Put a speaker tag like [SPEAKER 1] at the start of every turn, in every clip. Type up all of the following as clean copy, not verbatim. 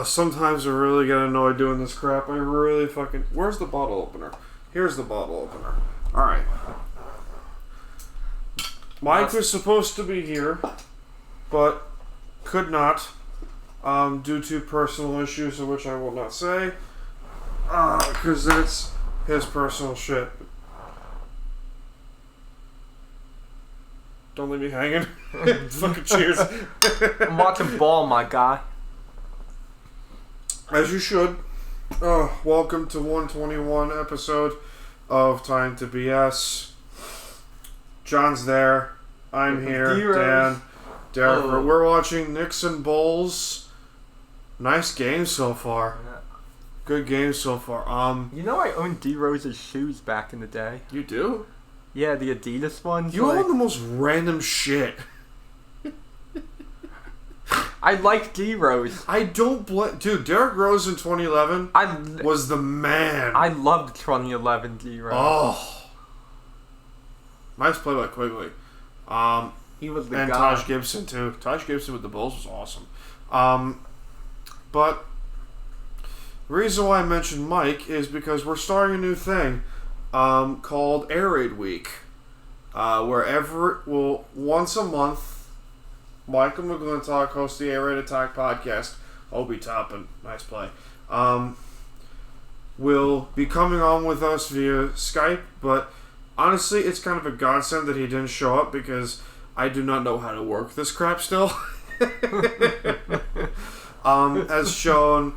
[SPEAKER 1] Sometimes I really get annoyed doing this crap. I really fucking... Where's the bottle opener? Here's the bottle opener. Alright. Mike was supposed to be here, but could not, due to personal issues, of which I will not say, because that's his personal shit. Don't leave me hanging. Fucking cheers.
[SPEAKER 2] I'm watching ball, my guy.
[SPEAKER 1] As you should. Welcome to 121 episode of Time to BS. John's there. I'm here. Dan. Derek.
[SPEAKER 2] Oh.
[SPEAKER 1] We're watching Knicks and Bulls. Nice game so far.
[SPEAKER 2] Yeah.
[SPEAKER 1] Good game so far.
[SPEAKER 2] You know I owned D Rose's shoes back in the day.
[SPEAKER 1] You do?
[SPEAKER 2] Yeah, the Adidas ones.
[SPEAKER 1] You own the most random shit.
[SPEAKER 2] I like D Rose.
[SPEAKER 1] I don't dude, Derrick Rose in 2011 was the man.
[SPEAKER 2] I loved 2011 D Rose.
[SPEAKER 1] Oh. Nice play by Quigley.
[SPEAKER 2] He was the
[SPEAKER 1] and
[SPEAKER 2] guy.
[SPEAKER 1] Taj Gibson too. Taj Gibson with the Bulls was awesome. But the reason why I mentioned Mike is because we're starting a new thing called Air Raid Week, where once a month, Michael McGlintock hosts the Air Raid Attack podcast. Obi Toppin, nice play. Will be coming on with us via Skype, but honestly, it's kind of a godsend that he didn't show up because I do not know how to work this crap still. As shown,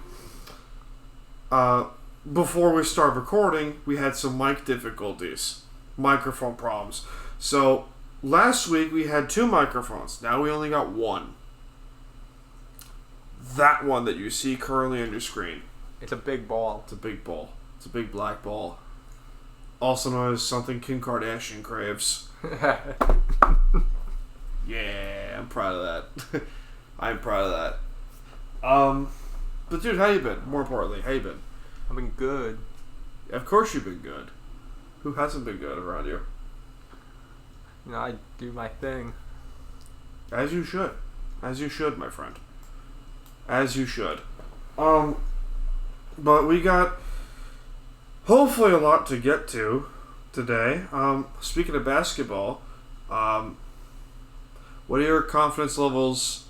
[SPEAKER 1] before we start recording, we had some mic difficulties, microphone problems. So last week we had 2 microphones. Now we only got 1. That one that you see currently on your screen.
[SPEAKER 2] It's a big ball.
[SPEAKER 1] It's a big ball. It's a big black ball. Also known as something Kim Kardashian craves. Yeah, I'm proud of that. I'm proud of that. But dude, how you been? More importantly, how you been?
[SPEAKER 2] I've been good.
[SPEAKER 1] Of course you've been good. Who hasn't been good around you?
[SPEAKER 2] You know, I do my thing.
[SPEAKER 1] As you should. As you should, my friend. As you should. But we got hopefully a lot to get to today. Speaking of basketball, what are your confidence levels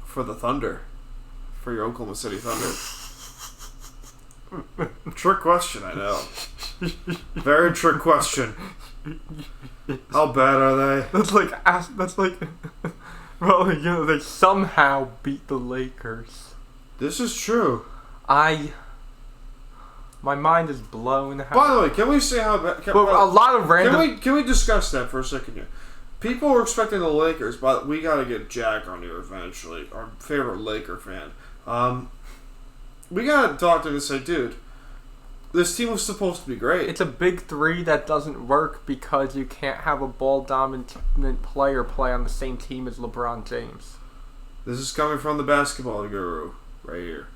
[SPEAKER 1] for the Thunder? For your Oklahoma City Thunder? Trick question, I know. Very trick question. How bad are they?
[SPEAKER 2] That's like, well, you know, they somehow beat the Lakers.
[SPEAKER 1] This is true.
[SPEAKER 2] My mind is blown.
[SPEAKER 1] By the way, can we say how bad?
[SPEAKER 2] A lot of random.
[SPEAKER 1] Can we discuss that for a second here? People were expecting the Lakers, but we got to get Jack on here eventually. Our favorite Laker fan. We got to talk to him and say, dude, this team was supposed to be great.
[SPEAKER 2] It's a big 3 that doesn't work because you can't have a ball-dominant player play on the same team as LeBron James.
[SPEAKER 1] This is coming from the basketball guru right here.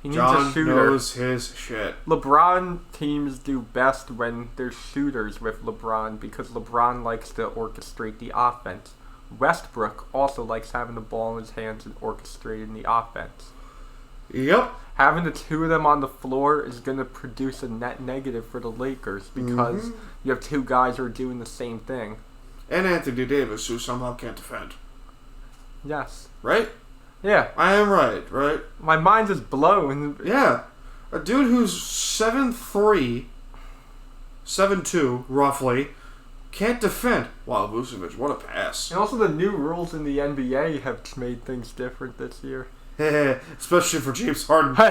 [SPEAKER 2] He needs
[SPEAKER 1] John
[SPEAKER 2] a shooter.
[SPEAKER 1] knows his shit.
[SPEAKER 2] LeBron teams do best when there's shooters with LeBron because LeBron likes to orchestrate the offense. Westbrook also likes having the ball in his hands and orchestrating the offense.
[SPEAKER 1] Yep.
[SPEAKER 2] Having the 2 of them on the floor is going to produce a net negative for the Lakers because you have 2 guys who are doing the same thing.
[SPEAKER 1] And Anthony Davis, who somehow can't defend.
[SPEAKER 2] Yes.
[SPEAKER 1] Right?
[SPEAKER 2] Yeah.
[SPEAKER 1] I am right?
[SPEAKER 2] My mind is blown.
[SPEAKER 1] Yeah. A dude who's 7'3", 7'2", roughly, can't defend. Wow, Vucevic, what a pass.
[SPEAKER 2] And also the new rules in the NBA have made things different this year.
[SPEAKER 1] Especially for James Harden. Fuck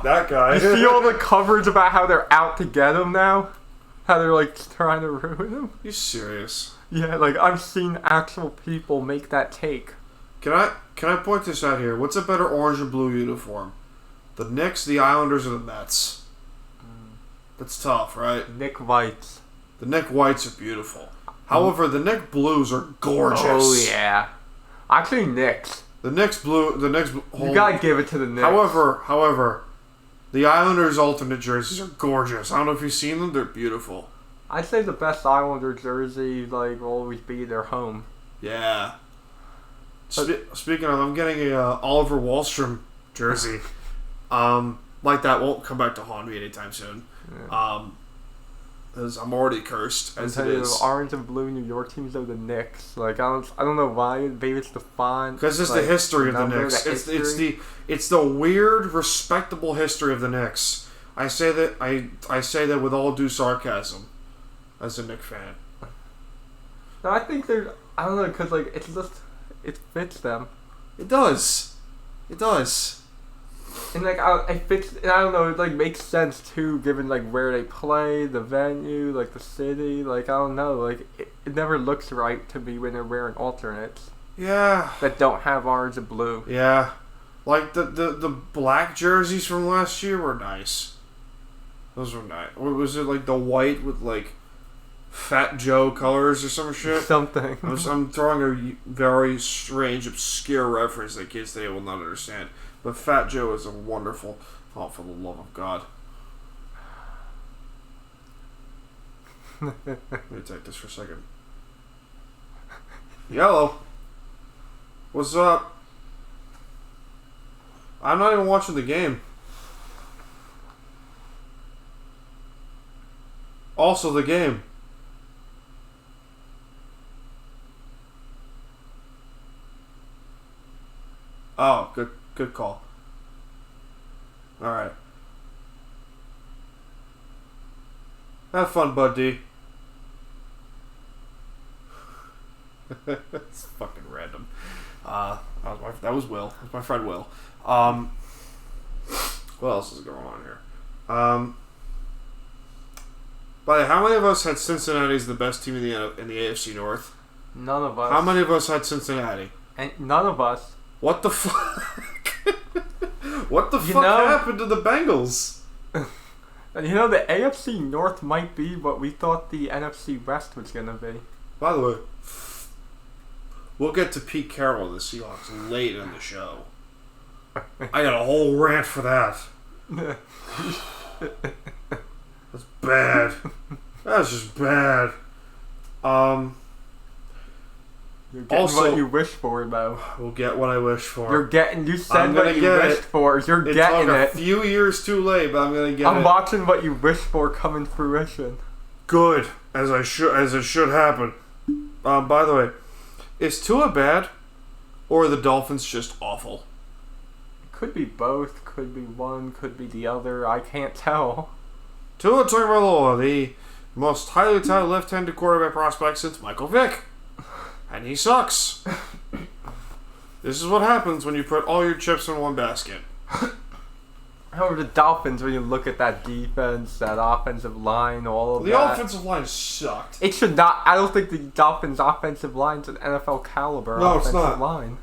[SPEAKER 1] that guy.
[SPEAKER 2] You see all the coverage about how they're out to get him now? How they're like trying to ruin him?
[SPEAKER 1] You serious?
[SPEAKER 2] Yeah, like I've seen actual people make that take.
[SPEAKER 1] Can I point this out here? What's a better orange and blue uniform? The Knicks, the Islanders, or the Mets? That's tough, right?
[SPEAKER 2] Nick Whites.
[SPEAKER 1] The Knick Whites are beautiful. However, the Knick Blues are gorgeous.
[SPEAKER 2] Oh yeah. Actually, Knicks.
[SPEAKER 1] The Knicks blue.
[SPEAKER 2] You gotta give it to the Knicks.
[SPEAKER 1] However, the Islanders' alternate jerseys are gorgeous. I don't know if you've seen them. They're beautiful.
[SPEAKER 2] I'd say the best Islander jersey will always be their home.
[SPEAKER 1] Yeah. Speaking of, I'm getting a Oliver Wahlstrom jersey. Like that won't come back to haunt me anytime soon.
[SPEAKER 2] Yeah.
[SPEAKER 1] As I'm already cursed as it is.
[SPEAKER 2] Orange and blue New York teams are the Knicks. Like I don't know why. Maybe it's the font.
[SPEAKER 1] Because it's
[SPEAKER 2] like,
[SPEAKER 1] the history of the
[SPEAKER 2] Knicks.
[SPEAKER 1] Knicks. It's the weird, respectable history of the Knicks. I say that with all due sarcasm, as a Knicks fan.
[SPEAKER 2] No, I think they're. I don't know, because like it fits them.
[SPEAKER 1] It does. It does.
[SPEAKER 2] And like it fits. And I don't know. It like makes sense too, given like where they play, the venue, like the city. Like I don't know. Like it never looks right to me when they're wearing alternates.
[SPEAKER 1] Yeah.
[SPEAKER 2] That don't have orange and blue.
[SPEAKER 1] Yeah. Like the black jerseys from last year were nice. Those were nice. Or was it like the white with like Fat Joe colors or some shit?
[SPEAKER 2] Something.
[SPEAKER 1] I'm throwing a very strange, obscure reference that kids today will not understand. But Fat Joe is a wonderful. Oh, for the love of God. Let me take this for a second. Yellow. What's up? I'm not even watching the game. Also, the game. Oh, good call. All right. Have fun, Bud D. It's fucking random. That was Will. That's my friend Will. What else is going on here? But how many of us had Cincinnati as the best team in the AFC North?
[SPEAKER 2] None of us.
[SPEAKER 1] How many of us had Cincinnati?
[SPEAKER 2] And none of us.
[SPEAKER 1] What the fuck? What the fuck happened to the Bengals?
[SPEAKER 2] And you know, the AFC North might be what we thought the NFC West was going to be.
[SPEAKER 1] By the way, we'll get to Pete Carroll and the Seahawks late in the show. I got a whole rant for that. That's bad. That's just bad.
[SPEAKER 2] You're getting
[SPEAKER 1] also,
[SPEAKER 2] what you wish for, though.
[SPEAKER 1] We'll get what I wish for.
[SPEAKER 2] You said what you wished for. You're getting it.
[SPEAKER 1] It's a few years too late, but I'm gonna get it.
[SPEAKER 2] I'm watching what you wish for come in fruition.
[SPEAKER 1] Good, as it should happen. By the way, is Tua bad, or are the Dolphins just awful?
[SPEAKER 2] Could be both. Could be one. Could be the other. I can't tell.
[SPEAKER 1] Tua Tagovailoa, the most highly touted left-handed quarterback prospect since Michael Vick. And he sucks. This is what happens when you put all your chips in one basket.
[SPEAKER 2] However, the Dolphins, when you look at that defense, that offensive line, all of that.
[SPEAKER 1] The offensive line sucked.
[SPEAKER 2] It should not. I don't think the Dolphins' offensive line's an NFL caliber offensive line.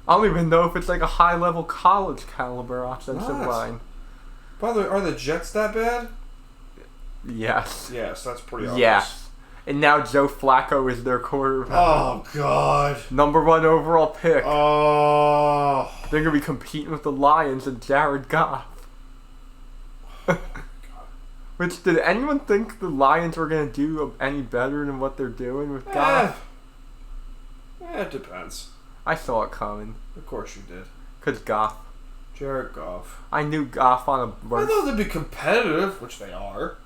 [SPEAKER 2] I don't even know if it's like a high-level college caliber offensive line.
[SPEAKER 1] By the way, are the Jets that bad?
[SPEAKER 2] Yes.
[SPEAKER 1] Yes, that's pretty obvious.
[SPEAKER 2] Yes. And now Joe Flacco is their quarterback.
[SPEAKER 1] Oh, God.
[SPEAKER 2] Number 1 overall pick.
[SPEAKER 1] Oh.
[SPEAKER 2] They're going to be competing with the Lions and Jared Goff. Which, did anyone think the Lions were going to do any better than what they're doing with Goff?
[SPEAKER 1] It depends.
[SPEAKER 2] I saw it coming.
[SPEAKER 1] Of course you did.
[SPEAKER 2] Because Goff.
[SPEAKER 1] Jared Goff.
[SPEAKER 2] I knew Goff on a...
[SPEAKER 1] I thought they'd be competitive, which they are.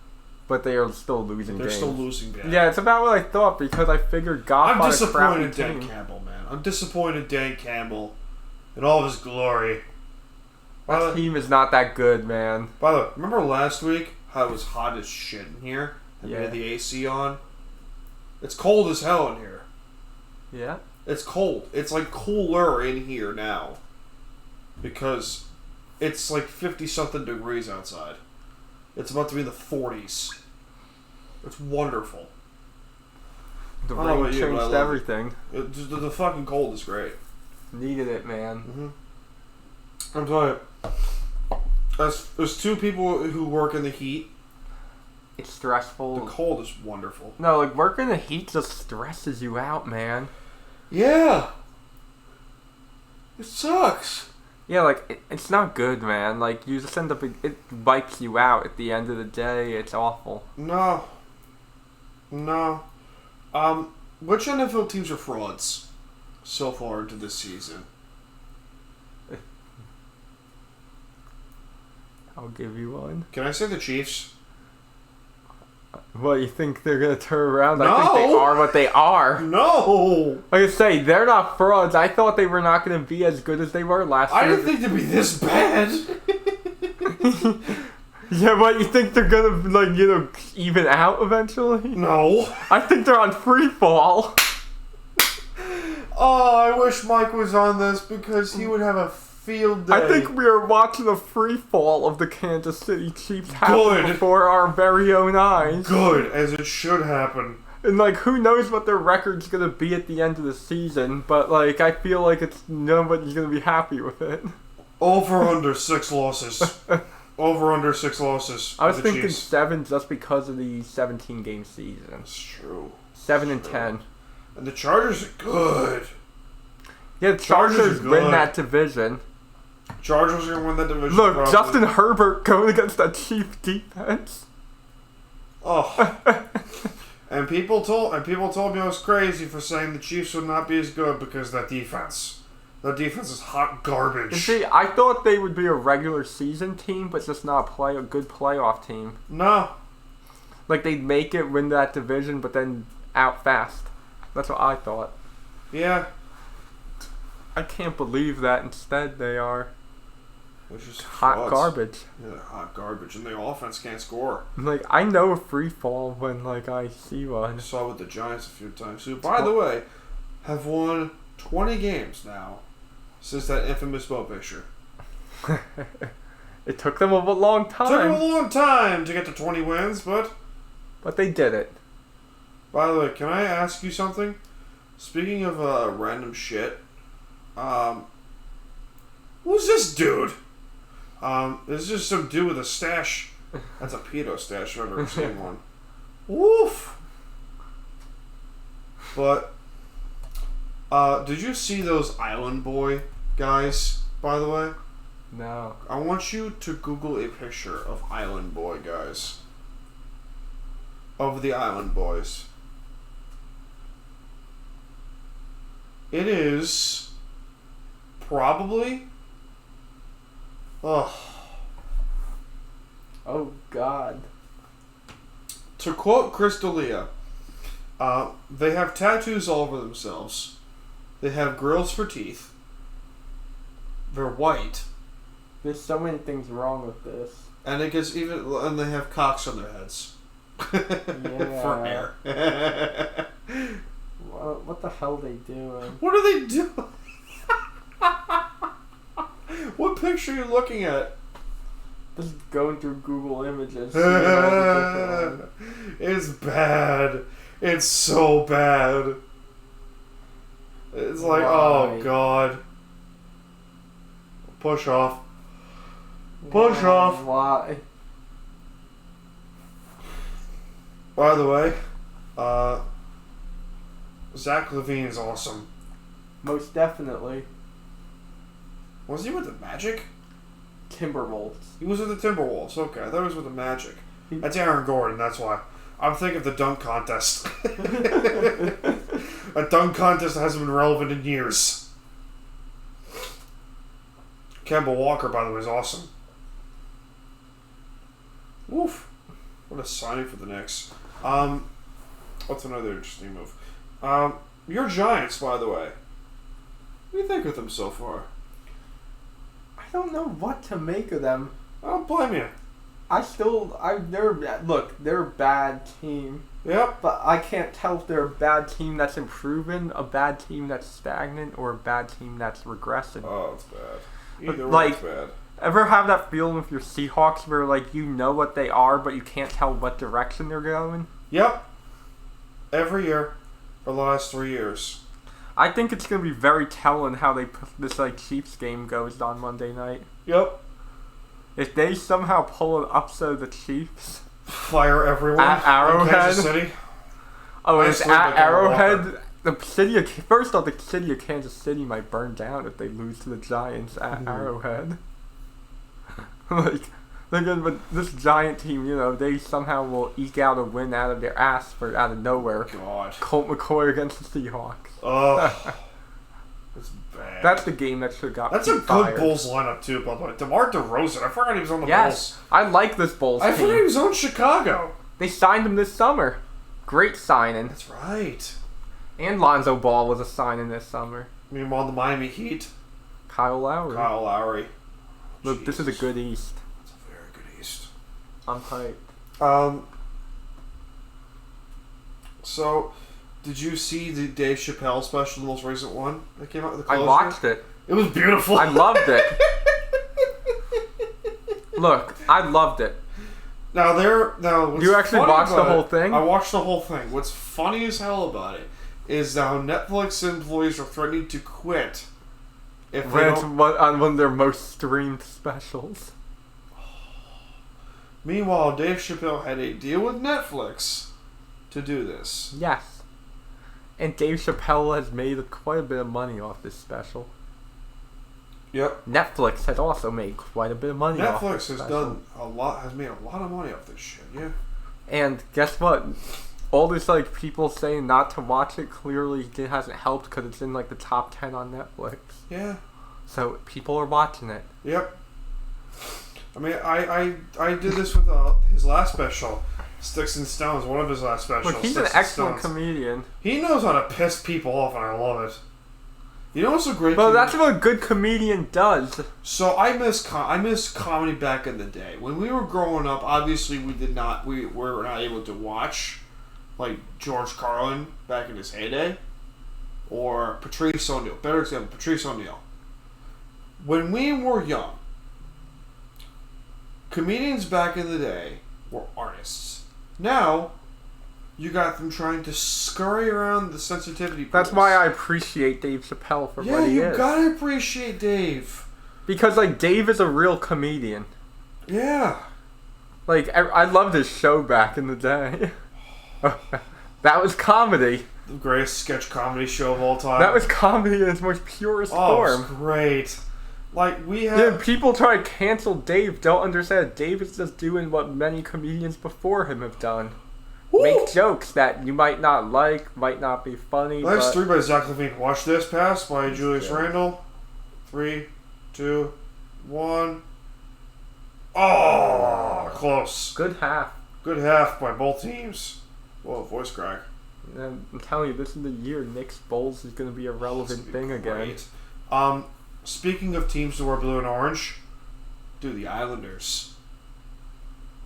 [SPEAKER 2] But they are still losing games.
[SPEAKER 1] They're still losing games.
[SPEAKER 2] Yeah, it's about what I thought, because I figured Goff on a crappy
[SPEAKER 1] I'm disappointed in Dan
[SPEAKER 2] team.
[SPEAKER 1] Campbell, man. I'm disappointed in Dan Campbell in all of his glory.
[SPEAKER 2] That team is not that good, man.
[SPEAKER 1] By the way, remember last week how it was hot as shit in here? And we had the AC on? It's cold as hell in here.
[SPEAKER 2] Yeah?
[SPEAKER 1] It's cold. It's like cooler in here now. Because it's like 50-something degrees outside. It's about to be in the 40s. It's wonderful.
[SPEAKER 2] The rain changed everything.
[SPEAKER 1] The fucking cold is great.
[SPEAKER 2] Needed it, man.
[SPEAKER 1] Mm-hmm. I'm telling you. There's two people who work in the heat.
[SPEAKER 2] It's stressful.
[SPEAKER 1] The cold is wonderful.
[SPEAKER 2] No, like, working in the heat just stresses you out, man.
[SPEAKER 1] Yeah. It sucks.
[SPEAKER 2] Yeah, like, it's not good, man. Like, you just end up... It wipes you out at the end of the day. It's awful.
[SPEAKER 1] No. Which NFL teams are frauds? so far into this season?
[SPEAKER 2] I'll give you one.
[SPEAKER 1] Can I say the Chiefs?
[SPEAKER 2] What, you think they're going to turn around?
[SPEAKER 1] No.
[SPEAKER 2] I think they are what they are.
[SPEAKER 1] No!
[SPEAKER 2] Like I say, they're not frauds. I thought they were not going to be as good as they were last year.
[SPEAKER 1] I didn't think they'd be this bad.
[SPEAKER 2] Yeah, but you think they're going to, like, even out eventually?
[SPEAKER 1] No.
[SPEAKER 2] I think they're on free fall.
[SPEAKER 1] Oh, I wish Mike was on this because he would have a field day.
[SPEAKER 2] I think we are watching a free fall of the Kansas City Chiefs happen before our very own eyes.
[SPEAKER 1] Good, as it should happen.
[SPEAKER 2] And, like, who knows what their record's going to be at the end of the season, but, like, I feel like nobody's going to be happy with it.
[SPEAKER 1] Over under 6 losses. Over under 6 losses.
[SPEAKER 2] I was
[SPEAKER 1] for the
[SPEAKER 2] thinking
[SPEAKER 1] Chiefs.
[SPEAKER 2] 7 just because of the 17-game season.
[SPEAKER 1] That's true.
[SPEAKER 2] 7 and 10.
[SPEAKER 1] And the Chargers are good.
[SPEAKER 2] Yeah, the Chargers win that division.
[SPEAKER 1] Chargers are going to win that division.
[SPEAKER 2] Look,
[SPEAKER 1] probably.
[SPEAKER 2] Justin Herbert going against that Chiefs defense.
[SPEAKER 1] Oh. And people told me I was crazy for saying the Chiefs would not be as good because that defense is hot garbage.
[SPEAKER 2] You see, I thought they would be a regular season team, but just not a good playoff team.
[SPEAKER 1] No.
[SPEAKER 2] Like, they'd make it, win that division, but then out fast. That's what I thought.
[SPEAKER 1] Yeah.
[SPEAKER 2] I can't believe that instead they are
[SPEAKER 1] Which is
[SPEAKER 2] hot garbage.
[SPEAKER 1] Yeah, they're hot garbage, and the offense can't score.
[SPEAKER 2] Like, I know a free fall when, like, I see one.
[SPEAKER 1] I saw with the Giants a few times, who, by the way, have won 20 games now since that infamous boat picture.
[SPEAKER 2] It took them a long time.
[SPEAKER 1] Took them a long time to get to 20 wins, but
[SPEAKER 2] they did it.
[SPEAKER 1] By the way, can I ask you something? Speaking of random shit, who's this dude? This is just some dude with a stash. That's a pedo stash if I've ever seen one. Woof! But, did you see those Island Boy guys, by the way?
[SPEAKER 2] No.
[SPEAKER 1] I want you to Google a picture of Island Boy guys. Of the Island Boys. It is probably... Oh,
[SPEAKER 2] God.
[SPEAKER 1] to quote Chris D'Elia, they have tattoos all over themselves. They have grills for teeth. They're white.
[SPEAKER 2] There's so many things wrong with this.
[SPEAKER 1] And it gets even... And they have cocks on their heads.
[SPEAKER 2] Yeah.
[SPEAKER 1] For hair.
[SPEAKER 2] What the hell are they doing?
[SPEAKER 1] What are they doing? What picture are you looking at?
[SPEAKER 2] Just going through Google Images. Seeing all the different ones.
[SPEAKER 1] It's bad. It's so bad. It's like, oh God. Push off. Push off.
[SPEAKER 2] Why?
[SPEAKER 1] By the way, Zach LaVine is awesome.
[SPEAKER 2] Most definitely.
[SPEAKER 1] Was he with the Magic?
[SPEAKER 2] Timberwolves.
[SPEAKER 1] He was with the Timberwolves. Okay, I thought he was with the Magic. That's Aaron Gordon, that's why. I'm thinking of the dunk contest. A dunk contest that hasn't been relevant in years. Kemba Walker, by the way, is awesome. Woof. What a signing for the Knicks. What's another interesting move? Your Giants, by the way. What do you think of them so far?
[SPEAKER 2] I don't know what to make of them.
[SPEAKER 1] I don't blame you.
[SPEAKER 2] They're a bad team.
[SPEAKER 1] Yep.
[SPEAKER 2] But I can't tell if they're a bad team that's improving, a bad team that's stagnant, or a bad team that's regressing.
[SPEAKER 1] Oh, it's bad. Either way,
[SPEAKER 2] Like,
[SPEAKER 1] it's bad.
[SPEAKER 2] Ever have that feeling with your Seahawks where, like, you know what they are, but you can't tell what direction they're going?
[SPEAKER 1] Yep. Every year for the last 3 years.
[SPEAKER 2] I think it's going to be very telling how this Chiefs game goes on Monday night.
[SPEAKER 1] Yep.
[SPEAKER 2] If they somehow pull an upset of the Chiefs...
[SPEAKER 1] Fire everyone
[SPEAKER 2] at Arrowhead.
[SPEAKER 1] in Kansas City.
[SPEAKER 2] Oh, and it's at Arrowhead.
[SPEAKER 1] Walker.
[SPEAKER 2] First off, the city of Kansas City might burn down if they lose to the Giants at Arrowhead. But this Giant team, they somehow will eke out a win out of their ass out of nowhere.
[SPEAKER 1] God.
[SPEAKER 2] Colt McCoy against the Seahawks.
[SPEAKER 1] Oh.
[SPEAKER 2] That's the game that should have got
[SPEAKER 1] That's a
[SPEAKER 2] me
[SPEAKER 1] good
[SPEAKER 2] fired.
[SPEAKER 1] Bulls lineup, too, by the way. DeMar DeRozan. I forgot he was on the
[SPEAKER 2] Yes,
[SPEAKER 1] Bulls.
[SPEAKER 2] I like this Bulls
[SPEAKER 1] I forgot he
[SPEAKER 2] team.
[SPEAKER 1] was on Chicago.
[SPEAKER 2] They signed him this summer. Great signing.
[SPEAKER 1] That's right.
[SPEAKER 2] And Lonzo Ball was a signing this summer.
[SPEAKER 1] Meanwhile, the Miami Heat.
[SPEAKER 2] Kyle Lowry.
[SPEAKER 1] Kyle Lowry.
[SPEAKER 2] Look, this is a
[SPEAKER 1] Jesus.
[SPEAKER 2] good East.
[SPEAKER 1] It's a very good East.
[SPEAKER 2] I'm hyped.
[SPEAKER 1] So, did you see the Dave Chappelle special, the most recent one that came out with the
[SPEAKER 2] I
[SPEAKER 1] closure?
[SPEAKER 2] watched it.
[SPEAKER 1] It was beautiful.
[SPEAKER 2] I loved it. Look, I loved it.
[SPEAKER 1] Now what's
[SPEAKER 2] You actually
[SPEAKER 1] funny
[SPEAKER 2] watched the
[SPEAKER 1] about
[SPEAKER 2] whole
[SPEAKER 1] it-
[SPEAKER 2] thing?
[SPEAKER 1] I watched the whole thing. What's funny as hell about it is now Netflix employees are threatening to quit if they
[SPEAKER 2] When it's
[SPEAKER 1] don't.
[SPEAKER 2] on one of their most streamed specials.
[SPEAKER 1] Meanwhile, Dave Chappelle had a deal with Netflix to do this.
[SPEAKER 2] Yes. And Dave Chappelle has made quite a bit of money off this special.
[SPEAKER 1] Yep.
[SPEAKER 2] Netflix has also made quite a bit of money off this
[SPEAKER 1] Netflix has
[SPEAKER 2] special.
[SPEAKER 1] made a lot of money off this shit. Yeah.
[SPEAKER 2] And guess what? All this people saying not to watch it clearly hasn't helped because it's in the top 10 on Netflix.
[SPEAKER 1] Yeah.
[SPEAKER 2] So people are watching it.
[SPEAKER 1] Yep. I mean, I did this with his last special, Sticks and Stones. One of his last specials.
[SPEAKER 2] Look, he's an
[SPEAKER 1] Sticks and
[SPEAKER 2] excellent
[SPEAKER 1] Stones.
[SPEAKER 2] comedian.
[SPEAKER 1] He knows how to piss people off, and I love it. You know what's a great?
[SPEAKER 2] Well, that's what a good comedian does.
[SPEAKER 1] So I miss comedy back in the day when we were growing up. Obviously, we were not able to watch like George Carlin back in his heyday, or Patrice O'Neal. Better example, Patrice O'Neal. When we were young, comedians back in the day were artists. Now, you got them trying to scurry around the sensitivity pools.
[SPEAKER 2] That's why I appreciate Dave Chappelle for what he is.
[SPEAKER 1] Yeah, you gotta appreciate Dave.
[SPEAKER 2] Because Dave is a real comedian.
[SPEAKER 1] Yeah.
[SPEAKER 2] I loved his show back in the day. That was comedy.
[SPEAKER 1] The greatest sketch comedy show of all time.
[SPEAKER 2] That was comedy in its most purest form.
[SPEAKER 1] It was great. We have...
[SPEAKER 2] Yeah, people try to cancel Dave don't understand. Dave is just doing what many comedians before him have done.
[SPEAKER 1] Woo!
[SPEAKER 2] Make jokes that you might not like, might not be funny.
[SPEAKER 1] Next 3 by Zach Levine. Watch This Pass by Julius Randle. 3, 2, 1. Oh, close.
[SPEAKER 2] Good half.
[SPEAKER 1] Good half by both teams. Whoa, voice crack.
[SPEAKER 2] And I'm telling you, this is the year Knicks Bulls is going to be a relevant thing again.
[SPEAKER 1] Great. Speaking of teams that wear blue and orange, the Islanders.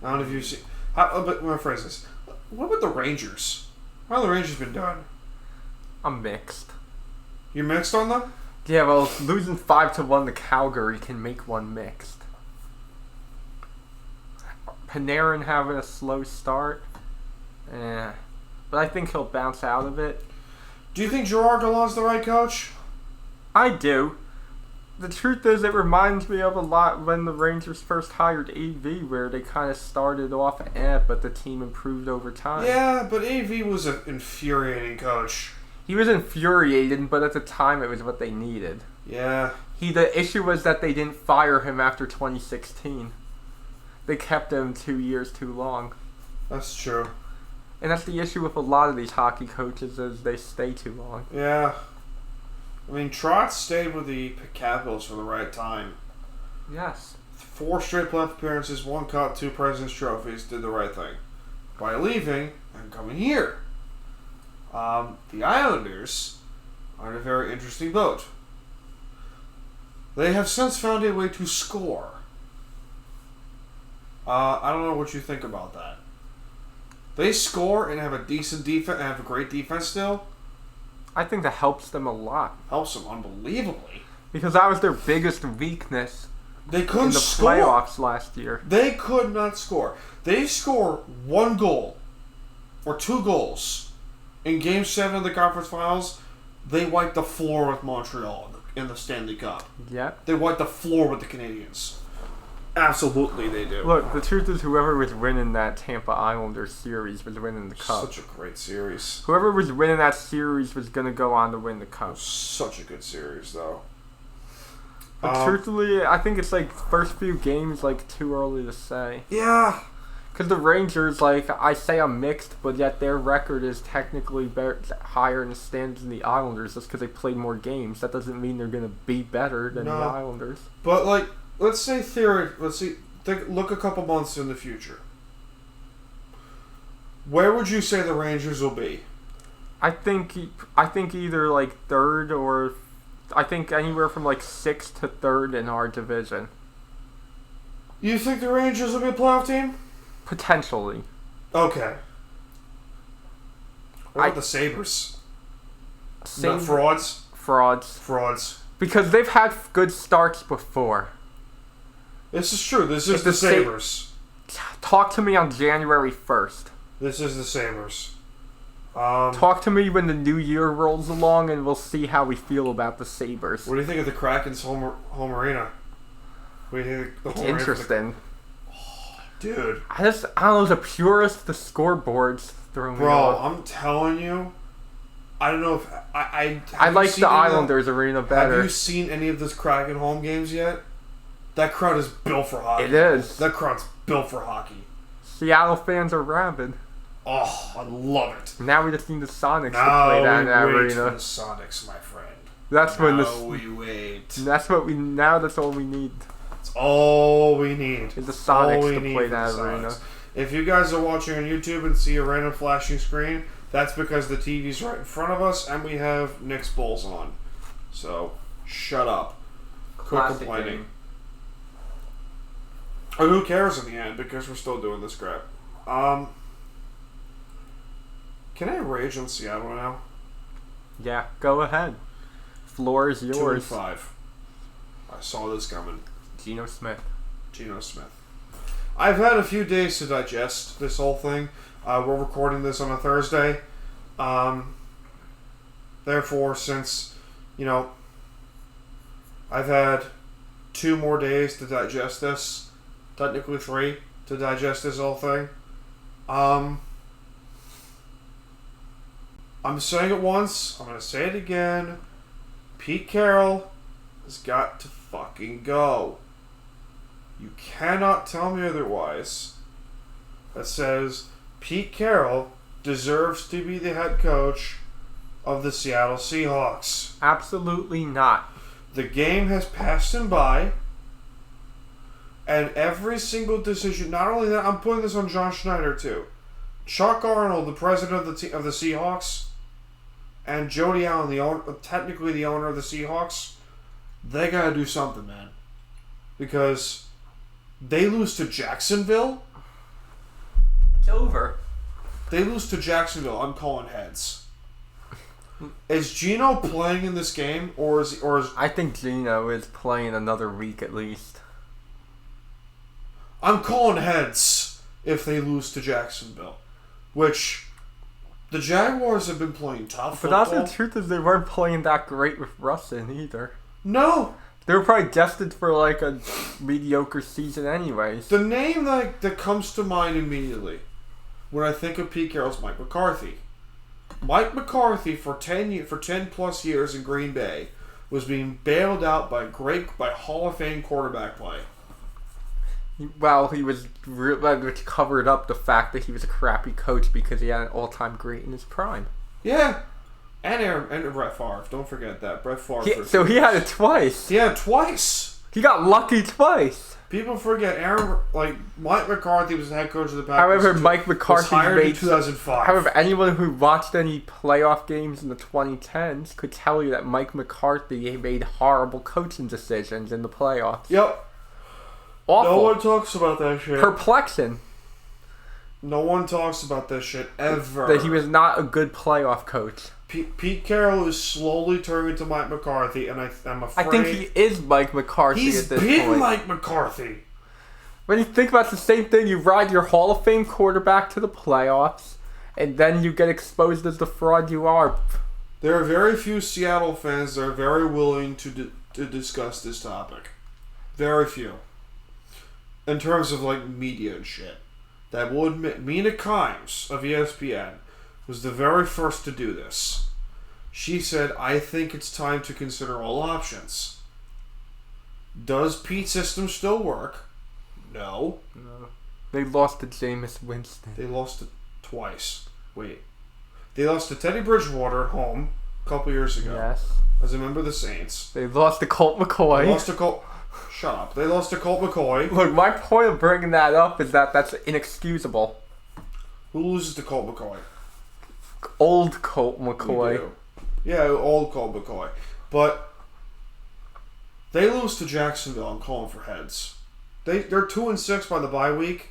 [SPEAKER 1] I don't know if you've seen... but let me phrase this. What about the Rangers? How have the Rangers been doing?
[SPEAKER 2] I'm mixed.
[SPEAKER 1] You mixed on them?
[SPEAKER 2] Yeah, well, losing 5-1 to Calgary can make one mixed. Panarin having a slow start. But I think he'll bounce out of it.
[SPEAKER 1] Do you think Gerard Galland's the right coach?
[SPEAKER 2] I do. The truth is, it reminds me of a lot when the Rangers first hired AV, where they kind of started off but the team improved over time.
[SPEAKER 1] Yeah, but AV was an infuriating coach.
[SPEAKER 2] He was infuriating, but at the time it was what they needed.
[SPEAKER 1] Yeah.
[SPEAKER 2] The issue was that they didn't fire him after 2016. They kept him 2 years too long.
[SPEAKER 1] That's true.
[SPEAKER 2] And that's the issue with a lot of these hockey coaches, is they stay too long.
[SPEAKER 1] Yeah. I mean, Trotz stayed with the Capitals for the right time.
[SPEAKER 2] Yes.
[SPEAKER 1] 4 straight playoff appearances, 1 cup, 2 President's Trophies, did the right thing. By leaving and coming here. The Islanders are in a very interesting boat. They have since found a way to score. I don't know what you think about that. They score and have a decent defense and have a great defense still.
[SPEAKER 2] I think that helps them a lot.
[SPEAKER 1] Helps them unbelievably.
[SPEAKER 2] Because that was their biggest weakness
[SPEAKER 1] They couldn't
[SPEAKER 2] in the
[SPEAKER 1] score.
[SPEAKER 2] playoffs last year.
[SPEAKER 1] They could not score. They score 1 goal or 2 goals in Game 7 of the Conference Finals. They wiped the floor with Montreal in the Stanley Cup.
[SPEAKER 2] Yep.
[SPEAKER 1] They wiped the floor with the Canadiens. Absolutely, they do.
[SPEAKER 2] Look, the truth is, whoever was winning that Tampa Islanders series was winning the Cup.
[SPEAKER 1] Such a great series.
[SPEAKER 2] Whoever was winning that series was going to go on to win the Cup.
[SPEAKER 1] Such a good series, though.
[SPEAKER 2] But truthfully, I think it's first few games too early to say.
[SPEAKER 1] Yeah.
[SPEAKER 2] Because the Rangers, like, I say I'm mixed, but yet their record is technically higher in the standings than the Islanders just because they played more games. That doesn't mean they're going to be better than the Islanders.
[SPEAKER 1] But, like, let's say look a couple months in the future. Where would you say the Rangers will be?
[SPEAKER 2] I think either, like, third or... I think anywhere from, like, 6th to 3rd in our division.
[SPEAKER 1] You think the Rangers will be a playoff team?
[SPEAKER 2] Potentially.
[SPEAKER 1] Okay. What about the Sabres? No, frauds?
[SPEAKER 2] Frauds. Because they've had good starts before.
[SPEAKER 1] This is true. This is the Sabres.
[SPEAKER 2] Talk to me on January 1st.
[SPEAKER 1] This is the Sabres.
[SPEAKER 2] Talk to me when the new year rolls along and we'll see how we feel about the Sabres.
[SPEAKER 1] What do you think of the Kraken's home arena? What do you think of the home
[SPEAKER 2] interesting.
[SPEAKER 1] Dude.
[SPEAKER 2] I don't know, as a purist, the scoreboards throw me off.
[SPEAKER 1] Bro, I'm telling you, I don't know if...
[SPEAKER 2] I like the Islanders arena better.
[SPEAKER 1] Have you seen any of those Kraken home games yet? That crowd is built for hockey.
[SPEAKER 2] It is.
[SPEAKER 1] That crowd's built for hockey.
[SPEAKER 2] Seattle fans are rabid.
[SPEAKER 1] Oh, I love it.
[SPEAKER 2] Now we just need the Sonics to play that in that arena.
[SPEAKER 1] For the Sonics, my friend.
[SPEAKER 2] That's what we wait. That's all we need.
[SPEAKER 1] That's all we need.
[SPEAKER 2] Is the Sonics to play that arena.
[SPEAKER 1] If you guys are watching on YouTube and see a random flashing screen, that's because the TV's right in front of us and we have Nick's Bulls on. So, shut up. Quit complaining. Game. And who cares in the end, because we're still doing this crap. Can I rage on Seattle now?
[SPEAKER 2] Yeah, go ahead. Floor is yours.
[SPEAKER 1] 2-5. I saw this coming.
[SPEAKER 2] Geno Smith.
[SPEAKER 1] I've had a few days to digest this whole thing. We're recording this on a Thursday. Therefore, since, I've had 2 more days to digest this, technically 3 to digest this whole thing. I'm saying it once, I'm going to say it again. Pete Carroll has got to fucking go. You cannot tell me otherwise. That says Pete Carroll deserves to be the head coach of the Seattle Seahawks.
[SPEAKER 2] Absolutely not.
[SPEAKER 1] The game has passed him by, and every single decision, not only that, I'm putting this on John Schneider too. Chuck Arnold, the president of the Seahawks, and Jody Allen, technically the owner of the Seahawks, they gotta do something, man. Because they lose to Jacksonville.
[SPEAKER 2] It's over.
[SPEAKER 1] They lose to Jacksonville. I'm calling heads. Is Geno playing in this game, or is?
[SPEAKER 2] I think Geno is playing another week at least.
[SPEAKER 1] I'm calling heads if they lose to Jacksonville, which the Jaguars have been playing tough
[SPEAKER 2] football. But also the truth is they weren't playing that great with Russell either.
[SPEAKER 1] No.
[SPEAKER 2] They were probably destined for like a mediocre season anyways.
[SPEAKER 1] The name that comes to mind immediately when I think of Pete Carroll is Mike McCarthy. Mike McCarthy for 10 plus years in Green Bay was being bailed out by Hall of Fame quarterback play.
[SPEAKER 2] Well, he was which covered up the fact that he was a crappy coach because he had an all-time great in his prime.
[SPEAKER 1] Yeah. And Brett Favre. Don't forget that. Brett Favre.
[SPEAKER 2] So he had it twice.
[SPEAKER 1] He had it twice.
[SPEAKER 2] He got lucky twice.
[SPEAKER 1] People forget Mike McCarthy was the head coach of the Packers.
[SPEAKER 2] However, Mike McCarthy
[SPEAKER 1] was hired in 2005.
[SPEAKER 2] However, anyone who watched any playoff games in the 2010s could tell you that Mike McCarthy made horrible coaching decisions in the playoffs.
[SPEAKER 1] Yep.
[SPEAKER 2] Awful.
[SPEAKER 1] No one talks about that shit.
[SPEAKER 2] Perplexing.
[SPEAKER 1] No one talks about this shit ever.
[SPEAKER 2] That he was not a good playoff coach.
[SPEAKER 1] Pete Carroll is slowly turning into Mike McCarthy, and I'm afraid...
[SPEAKER 2] I think he is Mike McCarthy at this point.
[SPEAKER 1] He's been Mike McCarthy.
[SPEAKER 2] When you think about the same thing, you ride your Hall of Fame quarterback to the playoffs, and then you get exposed as the fraud you are.
[SPEAKER 1] There are very few Seattle fans that are very willing to discuss this topic. Very few. In terms of, media and shit. That will admit... Mina Kimes of ESPN was the very first to do this. She said, I think it's time to consider all options. Does Pete's system still work? No.
[SPEAKER 2] They lost to Jameis Winston.
[SPEAKER 1] They lost it twice. Wait. They lost to Teddy Bridgewater at home a couple years ago.
[SPEAKER 2] Yes.
[SPEAKER 1] As a member of the Saints.
[SPEAKER 2] They lost to Colt McCoy.
[SPEAKER 1] Shut up. They lost to Colt McCoy.
[SPEAKER 2] Look, my point of bringing that up is that that's inexcusable.
[SPEAKER 1] Who loses to Colt McCoy?
[SPEAKER 2] Old Colt McCoy.
[SPEAKER 1] Yeah, old Colt McCoy. But they lose to Jacksonville. I'm calling for heads. They're 2-6 by the bye week.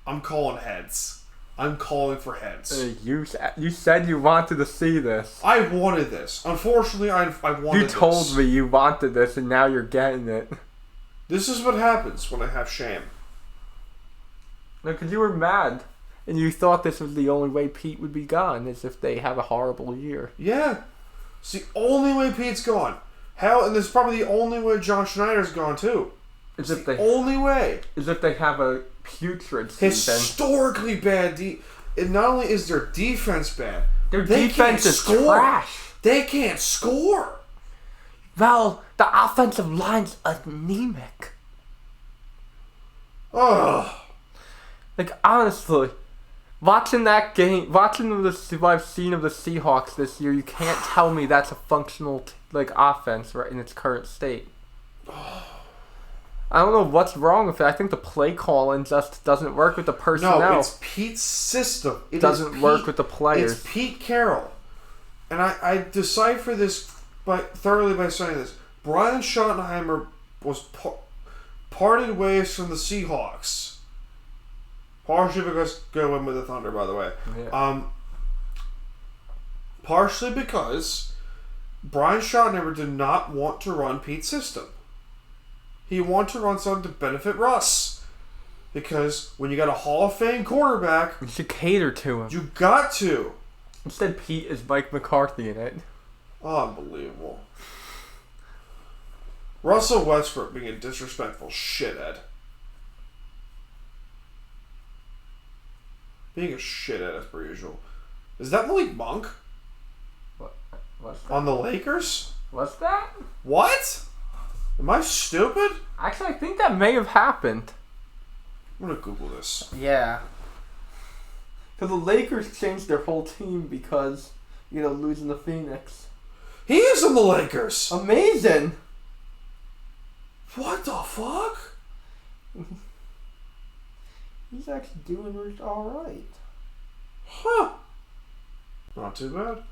[SPEAKER 1] I'm calling heads. I'm calling for heads.
[SPEAKER 2] You said you wanted to see this.
[SPEAKER 1] I wanted this. Unfortunately, I wanted this.
[SPEAKER 2] You told me you wanted this, and now you're getting it.
[SPEAKER 1] This is what happens when I have shame.
[SPEAKER 2] No, because you were mad, and you thought this was the only way Pete would be gone, as if they have a horrible year.
[SPEAKER 1] Yeah. It's the only way Pete's gone. Hell, and this is probably the only way John Schneider's gone, too. It's the only way.
[SPEAKER 2] As if they have a putrid season.
[SPEAKER 1] Historically bad. And not only is their defense bad,
[SPEAKER 2] their defense is trash.
[SPEAKER 1] They can't score.
[SPEAKER 2] Well, the offensive line's anemic.
[SPEAKER 1] Ugh.
[SPEAKER 2] Like, honestly, watching that game, watching what I've seen of the Seahawks this year, you can't tell me that's a functional offense right in its current state. I don't know what's wrong with it. I think the play calling just doesn't work with the personnel.
[SPEAKER 1] No, it's Pete's system.
[SPEAKER 2] It doesn't work with the players.
[SPEAKER 1] It's Pete Carroll. And I decipher this thoroughly by saying this. Brian Schottenheimer was parted ways from the Seahawks. Partially because go win with the Thunder, by the way.
[SPEAKER 2] Yeah.
[SPEAKER 1] Partially because Brian Schottenheimer did not want to run Pete's system. He wanted to run something to benefit Russ. Because when you got a Hall of Fame quarterback,
[SPEAKER 2] you should cater to him.
[SPEAKER 1] You got to.
[SPEAKER 2] Instead, Pete is Mike McCarthy in it.
[SPEAKER 1] Unbelievable. Russell Westbrook being a disrespectful shithead. Being a shithead as per usual. Is that Malik Monk?
[SPEAKER 2] What's that?
[SPEAKER 1] On the Lakers?
[SPEAKER 2] What's that?
[SPEAKER 1] What? Am I stupid?
[SPEAKER 2] Actually, I think that may have happened.
[SPEAKER 1] I'm gonna Google this.
[SPEAKER 2] Yeah. Because the Lakers changed their whole team because, losing to Phoenix.
[SPEAKER 1] He is on the Lakers!
[SPEAKER 2] Amazing!
[SPEAKER 1] What the fuck?
[SPEAKER 2] He's actually doing alright.
[SPEAKER 1] Huh. Not too bad.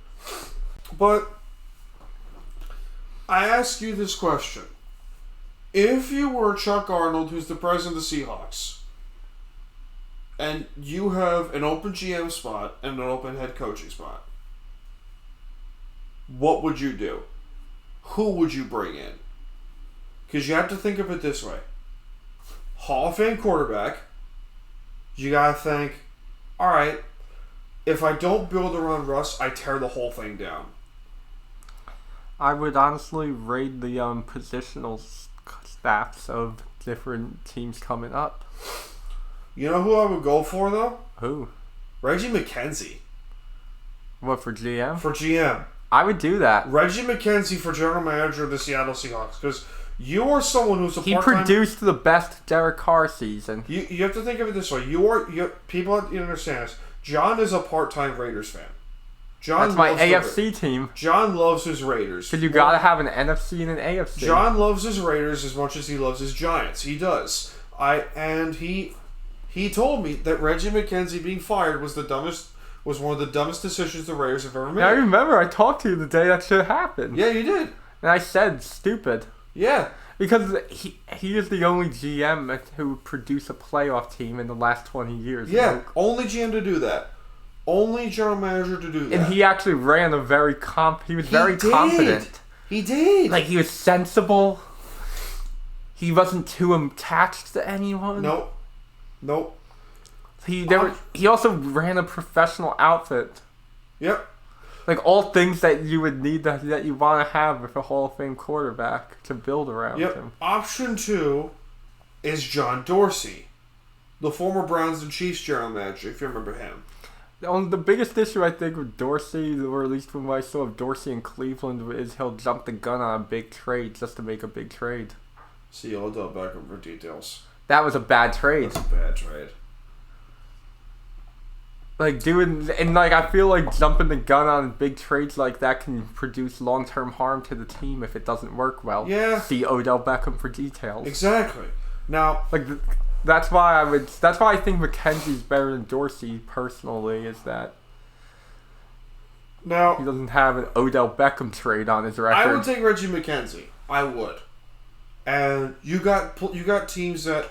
[SPEAKER 1] But I ask you this question. If you were Chuck Arnold, who's the president of the Seahawks, and you have an open GM spot and an open head coaching spot, what would you do? Who would you bring in? Because you have to think of it this way. Hall of Fame quarterback, you gotta think, alright, if I don't build around Russ, I tear the whole thing down.
[SPEAKER 2] I would honestly raid the positional staffs of different teams coming up.
[SPEAKER 1] You know who I would go for, though?
[SPEAKER 2] Who?
[SPEAKER 1] Reggie McKenzie.
[SPEAKER 2] What, for GM?
[SPEAKER 1] For GM.
[SPEAKER 2] I would do that.
[SPEAKER 1] Reggie McKenzie for general manager of the Seattle Seahawks. Because you are someone who's a
[SPEAKER 2] He
[SPEAKER 1] part-time...
[SPEAKER 2] produced the best Derek Carr season.
[SPEAKER 1] You have to think of it this way. People have to understand this. John is a part-time Raiders fan.
[SPEAKER 2] That's my AFC team.
[SPEAKER 1] John loves his Raiders.
[SPEAKER 2] Because you gotta have an NFC and an AFC.
[SPEAKER 1] John loves his Raiders as much as he loves his Giants. He does. He told me that Reggie McKenzie being fired was one of the dumbest decisions the Raiders have ever made.
[SPEAKER 2] I remember I talked to you the day that shit happened.
[SPEAKER 1] Yeah, you did.
[SPEAKER 2] And I said stupid.
[SPEAKER 1] Yeah.
[SPEAKER 2] Because he is the only GM who produced a playoff team in the last 20 years.
[SPEAKER 1] Yeah, only GM to do that. Only general manager to do that.
[SPEAKER 2] And he actually ran a very confident.
[SPEAKER 1] He did.
[SPEAKER 2] Like, he was sensible. He wasn't too attached to anyone.
[SPEAKER 1] Nope.
[SPEAKER 2] He also ran a professional outfit.
[SPEAKER 1] Yep.
[SPEAKER 2] Like, all things that you would need that you want to have with a Hall of Fame quarterback to build around him.
[SPEAKER 1] Option 2 is John Dorsey, the former Browns and Chiefs general manager, if you remember him.
[SPEAKER 2] The biggest issue, I think, with Dorsey, or at least from what I saw of Dorsey in Cleveland, is he'll jump the gun on a big trade just to make a big trade.
[SPEAKER 1] See Odell Beckham for details.
[SPEAKER 2] That was a bad trade.
[SPEAKER 1] That's a bad trade.
[SPEAKER 2] Like doing, and like I feel like jumping the gun on big trades like that can produce long-term harm to the team if it doesn't work well.
[SPEAKER 1] Yeah.
[SPEAKER 2] See Odell Beckham for details.
[SPEAKER 1] Exactly. Now,
[SPEAKER 2] Like that's why I think McKenzie's better than Dorsey personally. Is that he
[SPEAKER 1] now
[SPEAKER 2] doesn't have an Odell Beckham trade on his record.
[SPEAKER 1] I would take Reggie McKenzie. I would. And you got teams that.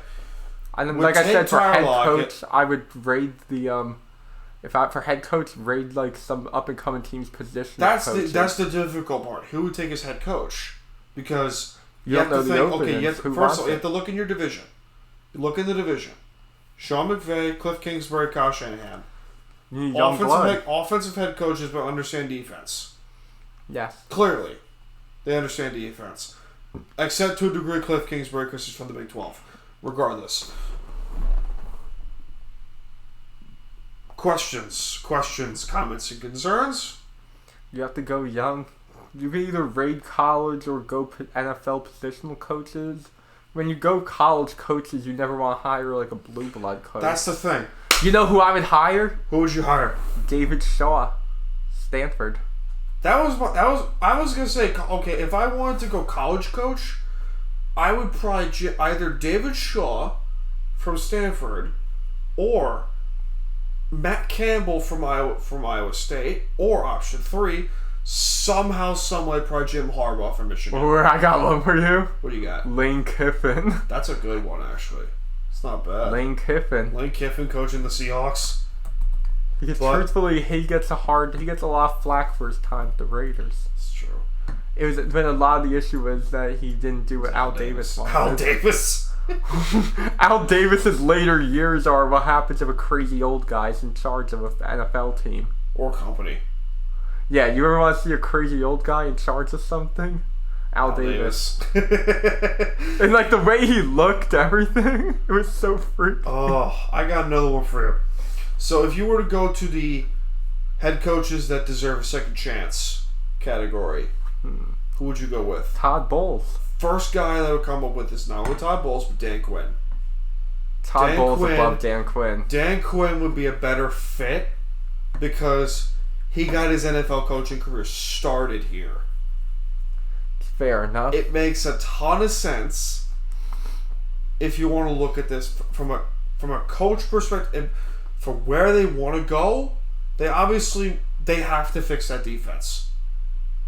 [SPEAKER 2] And
[SPEAKER 1] would
[SPEAKER 2] like I
[SPEAKER 1] take
[SPEAKER 2] said, for
[SPEAKER 1] Tyler
[SPEAKER 2] head
[SPEAKER 1] Lockett.
[SPEAKER 2] coach, I would raid the for head coach, raid like some up and coming teams position.
[SPEAKER 1] That's the difficult part. Who would take his head coach? Because
[SPEAKER 2] You don't know the openings.
[SPEAKER 1] first of all, you have to look in your division. You look in the division. Sean McVay, Cliff Kingsbury, Kyle Shanahan.
[SPEAKER 2] You need young blood.
[SPEAKER 1] Offensive head coaches but understand defense.
[SPEAKER 2] Yes.
[SPEAKER 1] Clearly, they understand defense. Except to a degree Cliff Kingsbury because he's from the Big 12. Regardless. Questions, comments, and concerns?
[SPEAKER 2] You have to go young. You can either raid college or go NFL positional coaches. When you go college coaches, you never want to hire like a blue blood coach.
[SPEAKER 1] That's the thing.
[SPEAKER 2] You know who I would hire?
[SPEAKER 1] Who would you hire?
[SPEAKER 2] David Shaw, Stanford.
[SPEAKER 1] I was gonna say, okay, if I wanted to go college coach, I would probably either David Shaw from Stanford or Matt Campbell from Iowa State, or option 3, somehow, someway, probably Jim Harbaugh from Michigan.
[SPEAKER 2] I got one for you.
[SPEAKER 1] What do you got?
[SPEAKER 2] Lane Kiffin.
[SPEAKER 1] That's a good one, actually. It's not bad.
[SPEAKER 2] Lane Kiffin
[SPEAKER 1] coaching the Seahawks.
[SPEAKER 2] Truthfully, he gets a lot of flack for his time with the Raiders.
[SPEAKER 1] It's true.
[SPEAKER 2] But a lot of the issue was that he didn't do what Al Davis wanted.
[SPEAKER 1] Al Davis.
[SPEAKER 2] Al Davis's later years are what happens if a crazy old guy's in charge of an NFL team
[SPEAKER 1] Or company.
[SPEAKER 2] Yeah, you ever want to see a crazy old guy in charge of something? Al Davis. And like the way he looked, everything, it was so freaky.
[SPEAKER 1] Oh, I got another one for you. So if you were to go to the head coaches that deserve a second chance category, who would you go with?
[SPEAKER 2] Todd Bowles.
[SPEAKER 1] First guy that would come up with is not with Todd Bowles, but Dan Quinn.
[SPEAKER 2] Todd Bowles above Dan Quinn.
[SPEAKER 1] Dan Quinn would be a better fit because he got his NFL coaching career started here.
[SPEAKER 2] Fair enough.
[SPEAKER 1] It makes a ton of sense if you want to look at this from a coach perspective. For where they want to go, they have to fix that defense.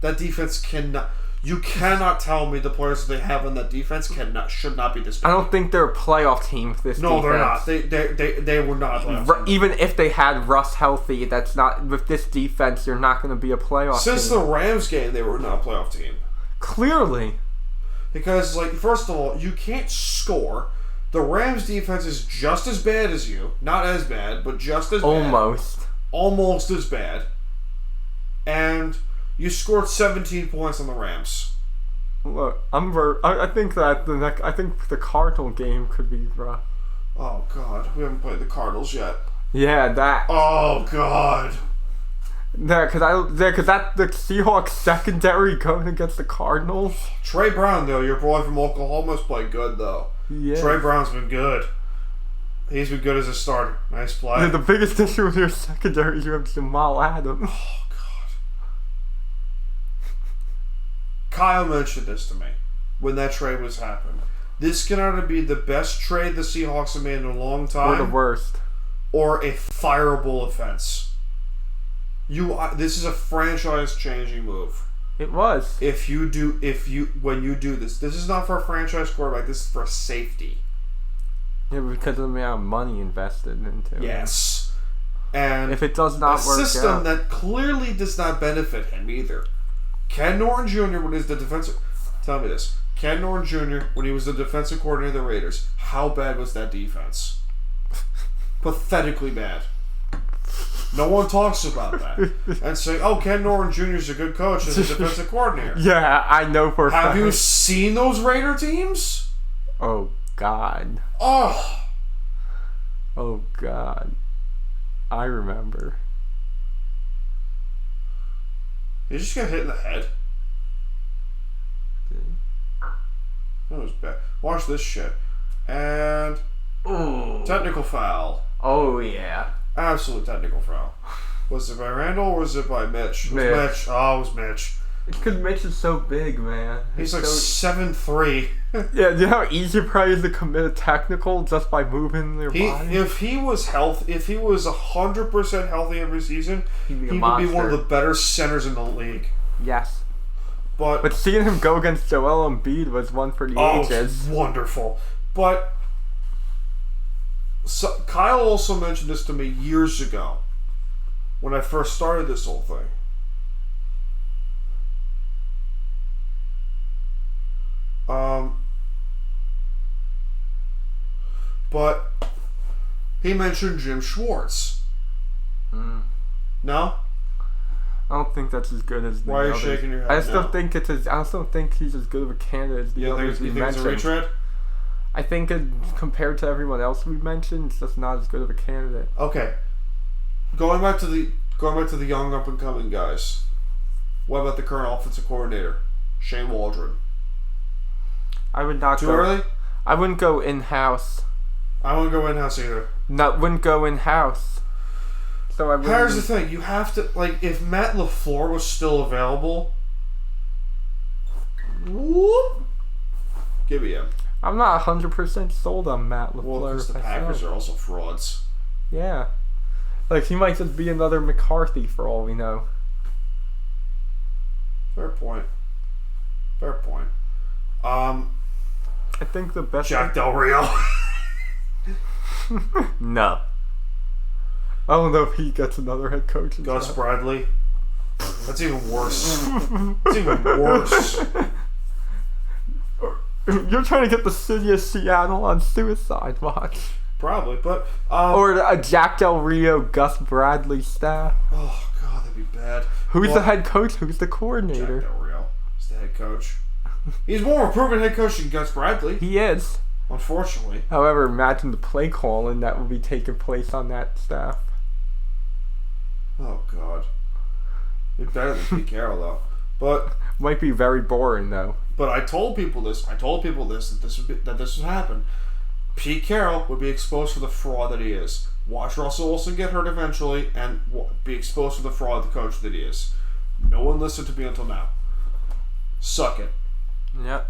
[SPEAKER 1] That defense cannot. You cannot tell me the players that they have on that defense should not be this bad.
[SPEAKER 2] I don't think they're a playoff team with this defense.
[SPEAKER 1] No, they're not. They were not a playoff team.
[SPEAKER 2] Even if they had Russ healthy, that's not with this defense. You're not going to be a playoff team.
[SPEAKER 1] Since the Rams game, they were not a playoff team.
[SPEAKER 2] Clearly,
[SPEAKER 1] because first of all, you can't score. The Rams defense is just as bad as you. Not as bad, but just as bad. Almost as bad. And you scored 17 points on the Rams.
[SPEAKER 2] Look, I think that the Cardinal game could be rough.
[SPEAKER 1] Oh God, we haven't played the Cardinals yet.
[SPEAKER 2] Yeah, that.
[SPEAKER 1] Oh God.
[SPEAKER 2] Yeah, because the Seahawks secondary going against the Cardinals.
[SPEAKER 1] Trey Brown, though, your boy from Oklahoma's played good though.
[SPEAKER 2] Yeah.
[SPEAKER 1] Trey Brown's been good. He's been good as a starter. Nice play.
[SPEAKER 2] Yeah, the biggest issue with your secondary is you have Jamal Adams.
[SPEAKER 1] Oh God. Kyle mentioned this to me when that trade was happening. This can either be the best trade the Seahawks have made in a long time,
[SPEAKER 2] or the worst, or
[SPEAKER 1] a fireable offense. This is a franchise-changing move.
[SPEAKER 2] It was.
[SPEAKER 1] When you do this is not for a franchise quarterback. This is for a safety.
[SPEAKER 2] Yeah, because of the amount of money invested into it.
[SPEAKER 1] Yes, and
[SPEAKER 2] if it does not work,
[SPEAKER 1] a system that clearly does not benefit him either. Ken Norton Jr. when he's the defensive. Tell me this. Ken Norton Jr. when he was the defensive coordinator of the Raiders. How bad was that defense? Pathetically bad. No one talks about that. And say, oh, Ken Norton Jr. is a good coach as a defensive coordinator.
[SPEAKER 2] Yeah, I know for a fact.
[SPEAKER 1] Have you seen those Raider teams?
[SPEAKER 2] Oh, God.
[SPEAKER 1] Oh.
[SPEAKER 2] Oh, God. I remember.
[SPEAKER 1] You just got hit in the head. That was bad. Watch this shit. And...
[SPEAKER 2] Ooh.
[SPEAKER 1] Technical foul.
[SPEAKER 2] Oh, yeah.
[SPEAKER 1] Absolute technical foul. Was it by Randall or was it by Mitch? It was Mitch. Oh, it was Mitch.
[SPEAKER 2] It's because Mitch is so big, man.
[SPEAKER 1] He's like 7'3".
[SPEAKER 2] Yeah, do you know how easy it probably is to commit a technical just by moving their body?
[SPEAKER 1] If he was 100% healthy every season, he would be one of the better centers in the league.
[SPEAKER 2] Yes.
[SPEAKER 1] But
[SPEAKER 2] seeing him go against Joel Embiid was one for the ages.
[SPEAKER 1] Wonderful. But Kyle also mentioned this to me years ago when I first started this whole thing. But he mentioned Jim Schwartz. No?
[SPEAKER 2] I don't think that's as good as the
[SPEAKER 1] Why are you
[SPEAKER 2] others.
[SPEAKER 1] shaking your head?
[SPEAKER 2] I just don't think he's as good of a candidate as the others we mentioned.
[SPEAKER 1] You think it's a retread?
[SPEAKER 2] I think compared to everyone else we've mentioned, it's just not as good of a candidate.
[SPEAKER 1] Okay. Going back to the young up and coming guys. What about the current offensive coordinator, Shane Waldron?
[SPEAKER 2] I would not
[SPEAKER 1] Too early?
[SPEAKER 2] I wouldn't go in-house.
[SPEAKER 1] I wouldn't go in-house either.
[SPEAKER 2] Wouldn't go in-house. So I wouldn't.
[SPEAKER 1] Here's the thing: you have to if Matt LaFleur was still available. Whoop. Give me him.
[SPEAKER 2] I'm not 100% sold on Matt LaFleur.
[SPEAKER 1] Well, because the Packers are also frauds.
[SPEAKER 2] Yeah. He might just be another McCarthy for all we know.
[SPEAKER 1] Fair point.
[SPEAKER 2] I think the best...
[SPEAKER 1] Jack Del Rio.
[SPEAKER 2] No. I don't know if he gets another head coach.
[SPEAKER 1] Gus Bradley. That's even worse. That's even worse.
[SPEAKER 2] You're trying to get the city of Seattle on suicide watch.
[SPEAKER 1] Probably, but...
[SPEAKER 2] or a Jack Del Rio, Gus Bradley staff.
[SPEAKER 1] Oh, God, that'd be bad.
[SPEAKER 2] Who's the head coach? Who's the coordinator?
[SPEAKER 1] Jack Del Rio is the head coach. He's more of a proven head coach than Gus Bradley.
[SPEAKER 2] He is.
[SPEAKER 1] Unfortunately.
[SPEAKER 2] However, imagine the play calling that will be taking place on that staff.
[SPEAKER 1] Oh, God. It's better than Pete Carroll, though. But...
[SPEAKER 2] Might be very boring, though.
[SPEAKER 1] But I told people this that this would happen. Pete Carroll would be exposed for the fraud that he is. Watch Russell Wilson get hurt eventually and be exposed for the fraud the coach that he is. No one listened to me until now. Suck it.
[SPEAKER 2] Yep.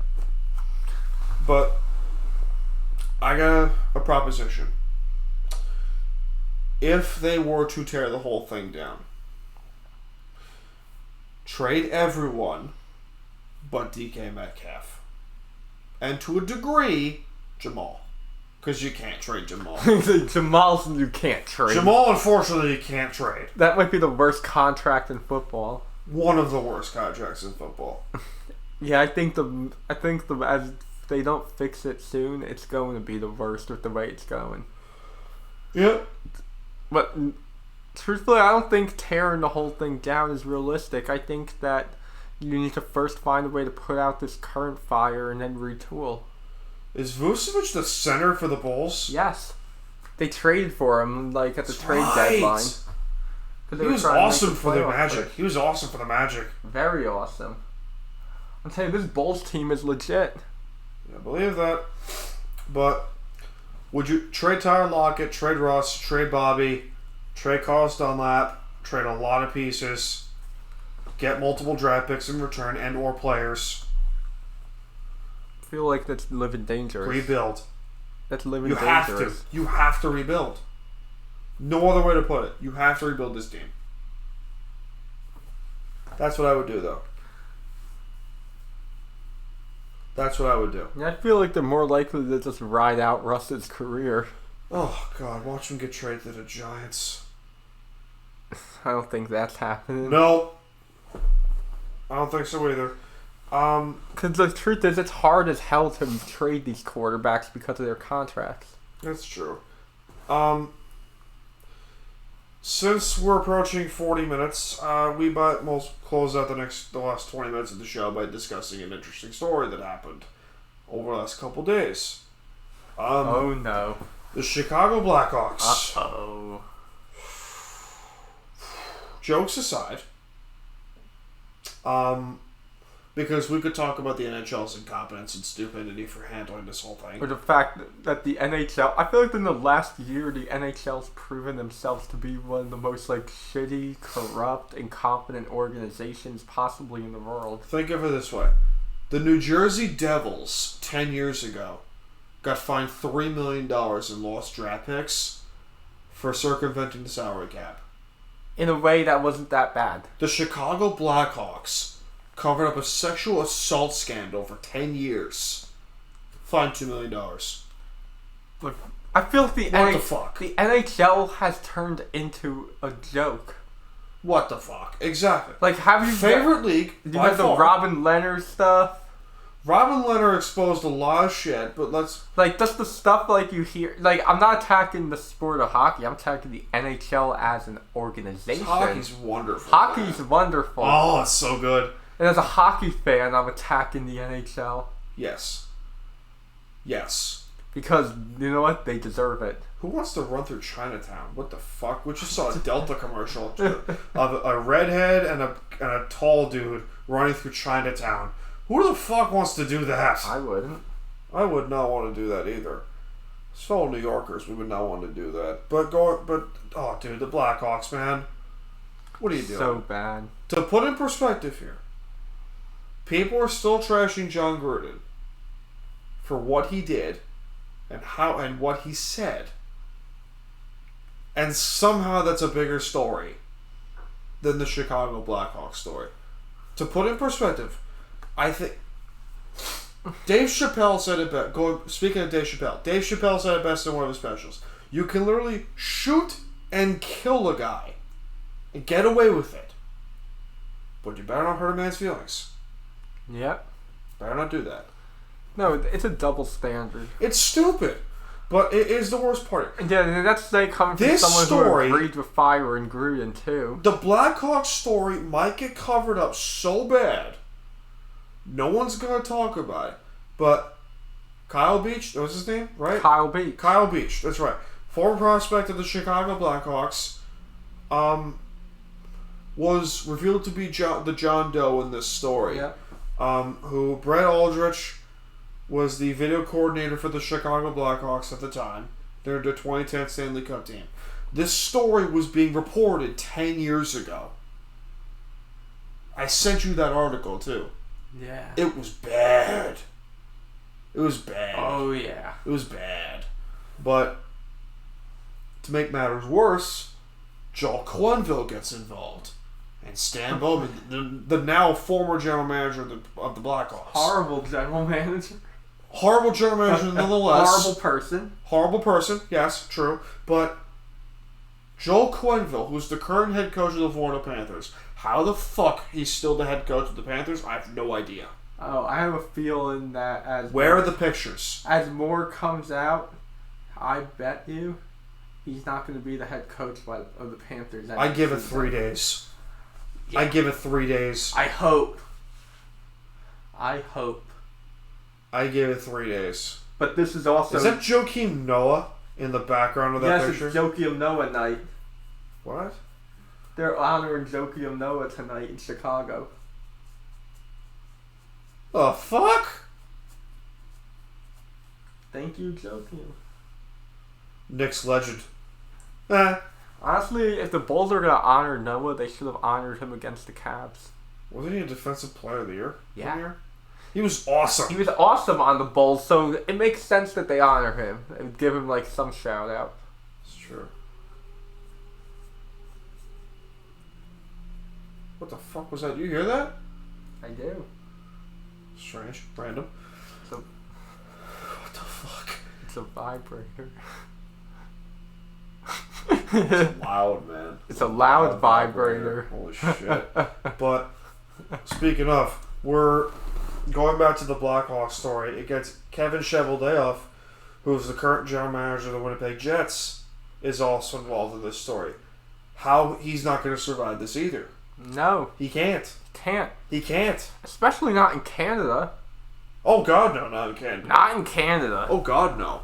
[SPEAKER 1] But I got a proposition. If they were to tear the whole thing down, trade everyone but DK Metcalf. And to a degree, Jamal. Because you can't trade Jamal.
[SPEAKER 2] Jamal's you can't trade.
[SPEAKER 1] Jamal, unfortunately, you can't trade.
[SPEAKER 2] That might be the worst contract in football.
[SPEAKER 1] One of the worst contracts in football.
[SPEAKER 2] Yeah, I think as they don't fix it soon, it's going to be the worst with the way it's going.
[SPEAKER 1] Yep.
[SPEAKER 2] But truthfully, I don't think tearing the whole thing down is realistic. I think that you need to first find a way to put out this current fire and then retool.
[SPEAKER 1] Is Vucevic the center for the Bulls?
[SPEAKER 2] Yes. They traded for him at the trade deadline.
[SPEAKER 1] He was awesome for the Magic. He was awesome for the Magic.
[SPEAKER 2] Very awesome. I'm telling you, this Bulls team is legit.
[SPEAKER 1] I believe that. But would you trade Tyler Lockett, trade Russ, trade Bobby, trade Carlos Dunlap, trade a lot of pieces, get multiple draft picks in return and or players?
[SPEAKER 2] I feel like that's living dangerous.
[SPEAKER 1] Rebuild.
[SPEAKER 2] That's living
[SPEAKER 1] dangerous. You have to rebuild. No other way to put it. You have to rebuild this team. That's what I would do, though. That's what I would do.
[SPEAKER 2] Yeah, I feel like they're more likely to just ride out Russ's career.
[SPEAKER 1] Oh, God. Watch him get traded to the Giants.
[SPEAKER 2] I don't think that's happening.
[SPEAKER 1] No. I don't think so either.
[SPEAKER 2] Because the truth is, it's hard as hell to trade these quarterbacks because of their contracts.
[SPEAKER 1] That's true. Since we're approaching 40 minutes, we'll close out the last 20 minutes of the show by discussing an interesting story that happened over the last couple days.
[SPEAKER 2] Oh no.
[SPEAKER 1] The Chicago Blackhawks.
[SPEAKER 2] Uh-oh.
[SPEAKER 1] Jokes aside, Because we could talk about the NHL's incompetence and stupidity for handling this whole thing.
[SPEAKER 2] Or the fact that the NHL... I feel like in the last year, the NHL's proven themselves to be one of the most, like, shitty, corrupt, incompetent organizations possibly in the world.
[SPEAKER 1] Think of it this way. The New Jersey Devils, 10 years ago, got fined $3 million in lost draft picks for circumventing the salary cap.
[SPEAKER 2] In a way that wasn't that bad.
[SPEAKER 1] The Chicago Blackhawks covered up a sexual assault scandal for 10 years. Fined $2 million.
[SPEAKER 2] Look, I feel like the NHL has turned into a joke.
[SPEAKER 1] What the fuck? Exactly.
[SPEAKER 2] Like, have you...
[SPEAKER 1] Favorite league,
[SPEAKER 2] you have the Robin Leonard stuff.
[SPEAKER 1] Robin Leonard exposed a lot of shit, but let's...
[SPEAKER 2] Like, just the stuff, like, you hear... Like, I'm not attacking the sport of hockey. I'm attacking the NHL as an organization.
[SPEAKER 1] Hockey's wonderful.
[SPEAKER 2] Hockey's wonderful.
[SPEAKER 1] Oh, it's so good.
[SPEAKER 2] And as a hockey fan, I'm attacking the NHL.
[SPEAKER 1] Yes. Yes.
[SPEAKER 2] Because, you know what? They deserve it.
[SPEAKER 1] Who wants to run through Chinatown? What the fuck? We just saw a Delta commercial of a redhead and a tall dude running through Chinatown. Who the fuck wants to do that?
[SPEAKER 2] I wouldn't.
[SPEAKER 1] I would not want to do that either. As fellow New Yorkers, we would not want to do that. Oh, dude, the Blackhawks, man. What are you doing?
[SPEAKER 2] So bad.
[SPEAKER 1] To put in perspective here, people are still trashing John Gruden for what he did and what he said. And somehow that's a bigger story than the Chicago Blackhawks story. To put in perspective, I think Dave Chappelle said it best. Speaking of Dave Chappelle said it best in one of his specials. You can literally shoot and kill a guy and get away with it. But you better not hurt a man's feelings.
[SPEAKER 2] Yep.
[SPEAKER 1] Better not do that.
[SPEAKER 2] No, it's a double standard.
[SPEAKER 1] It's stupid. But it is the worst part.
[SPEAKER 2] Yeah, that's like coming from someone who agreed with Fire and Gruden too.
[SPEAKER 1] The Blackhawks story might get covered up so bad, no one's gonna talk about it. But Kyle Beach, that was his name, right?
[SPEAKER 2] Kyle Beach.
[SPEAKER 1] Kyle Beach, that's right. Former prospect of the Chicago Blackhawks, was revealed to be the John Doe in this story.
[SPEAKER 2] Yeah.
[SPEAKER 1] Who Brett Aldrich was the video coordinator for the Chicago Blackhawks at the time. They're the 2010 Stanley Cup team. This story was being reported 10 years ago. I sent you that article too.
[SPEAKER 2] Yeah.
[SPEAKER 1] It was bad. It was bad.
[SPEAKER 2] Oh, yeah.
[SPEAKER 1] It was bad. But to make matters worse, Joel Quenneville gets involved. And Stan Bowman, the now former general manager of the Blackhawks.
[SPEAKER 2] Horrible general manager.
[SPEAKER 1] Horrible general manager nonetheless.
[SPEAKER 2] Horrible person.
[SPEAKER 1] Horrible person, yes, true. But Joel Quenneville, who's the current head coach of the Florida Panthers, how the fuck he's still the head coach of the Panthers, I have no idea.
[SPEAKER 2] Oh, I have a feeling that
[SPEAKER 1] Where are the pictures?
[SPEAKER 2] As more comes out, I bet you he's not going to be the head coach of the Panthers.
[SPEAKER 1] I give it 3 days. Yeah. I give it 3 days.
[SPEAKER 2] I hope.
[SPEAKER 1] I give it 3 days.
[SPEAKER 2] But this is also...
[SPEAKER 1] Is that Joakim Noah in the background of that picture?
[SPEAKER 2] Yes, it's Joakim Noah night.
[SPEAKER 1] What?
[SPEAKER 2] They're honoring Joakim Noah tonight in Chicago.
[SPEAKER 1] The fuck?
[SPEAKER 2] Thank you, Joakim.
[SPEAKER 1] Knicks legend.
[SPEAKER 2] Honestly, if the Bulls are going to honor Noah, they should have honored him against the Cavs.
[SPEAKER 1] Wasn't he a defensive player of the year?
[SPEAKER 2] Yeah.
[SPEAKER 1] Year? He was awesome.
[SPEAKER 2] He was awesome on the Bulls, so it makes sense that they honor him and give him like some shout out.
[SPEAKER 1] It's true. What the fuck was that? You hear that?
[SPEAKER 2] I do.
[SPEAKER 1] Strange. Random.
[SPEAKER 2] So,
[SPEAKER 1] what the fuck?
[SPEAKER 2] It's a vibrator.
[SPEAKER 1] It's loud, man.
[SPEAKER 2] It's a loud vibrator.
[SPEAKER 1] Holy shit. But, speaking of, we're going back to the Blackhawks story. It gets Kevin Cheveldayoff, who's the current general manager of the Winnipeg Jets, is also involved in this story. How he's not going to survive this either.
[SPEAKER 2] No.
[SPEAKER 1] He can't. He can't.
[SPEAKER 2] Especially not in Canada.
[SPEAKER 1] Oh, God, no. Not in Canada.
[SPEAKER 2] Not in Canada.
[SPEAKER 1] Oh, God, no.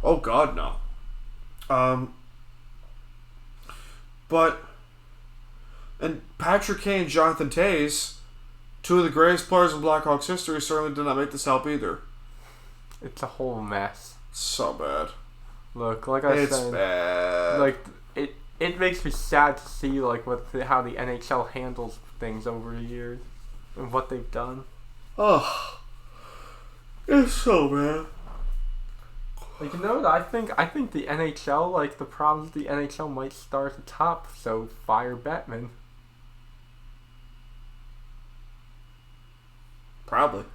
[SPEAKER 1] Oh, God, no. And Patrick Kane and Jonathan Toews, Two of the greatest players in Blackhawks history certainly did not make this help either.
[SPEAKER 2] It's a whole mess.
[SPEAKER 1] So bad.
[SPEAKER 2] Look, like I said,
[SPEAKER 1] it's bad.
[SPEAKER 2] Like it makes me sad to see like how the NHL handles things over the years and what they've done.
[SPEAKER 1] Oh, it's so bad.
[SPEAKER 2] Like, you know, I think the NHL, like the problems the NHL might start at the top. So fire Bettman.
[SPEAKER 1] Probably.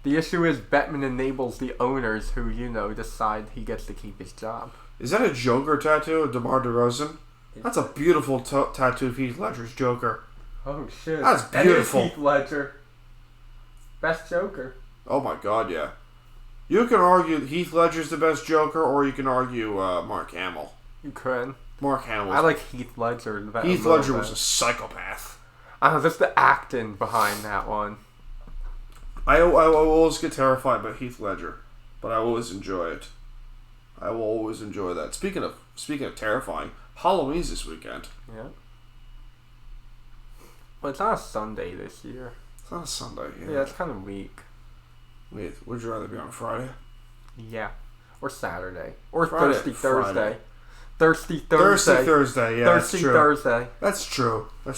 [SPEAKER 2] The issue is Bettman enables the owners who, decide he gets to keep his job.
[SPEAKER 1] Is that a Joker tattoo of DeMar DeRozan? That's a beautiful tattoo of Heath Ledger's Joker.
[SPEAKER 2] Oh, shit.
[SPEAKER 1] That's beautiful.
[SPEAKER 2] That is Heath Ledger. Best Joker.
[SPEAKER 1] Oh my god, yeah. You can argue Heath Ledger's the best Joker, or you can argue Mark Hamill.
[SPEAKER 2] You could.
[SPEAKER 1] Mark Hamill.
[SPEAKER 2] I like Heath Ledger.
[SPEAKER 1] Heath Ledger was a psychopath.
[SPEAKER 2] I don't know, just the acting behind that one.
[SPEAKER 1] I always get terrified by Heath Ledger, but I always enjoy it. I will always enjoy that. Speaking of terrifying, Halloween's this weekend.
[SPEAKER 2] Yeah. Well, it's not a Sunday this year.
[SPEAKER 1] It's not a Sunday.
[SPEAKER 2] Yeah, it's kind of weak.
[SPEAKER 1] Wait, would you rather be on Friday?
[SPEAKER 2] Yeah. Or Saturday. Or
[SPEAKER 1] Friday,
[SPEAKER 2] Thursday.
[SPEAKER 1] Friday.
[SPEAKER 2] Thursday Thursday.
[SPEAKER 1] Thursday, yeah,
[SPEAKER 2] Thursday
[SPEAKER 1] that's true.
[SPEAKER 2] Thursday.
[SPEAKER 1] That's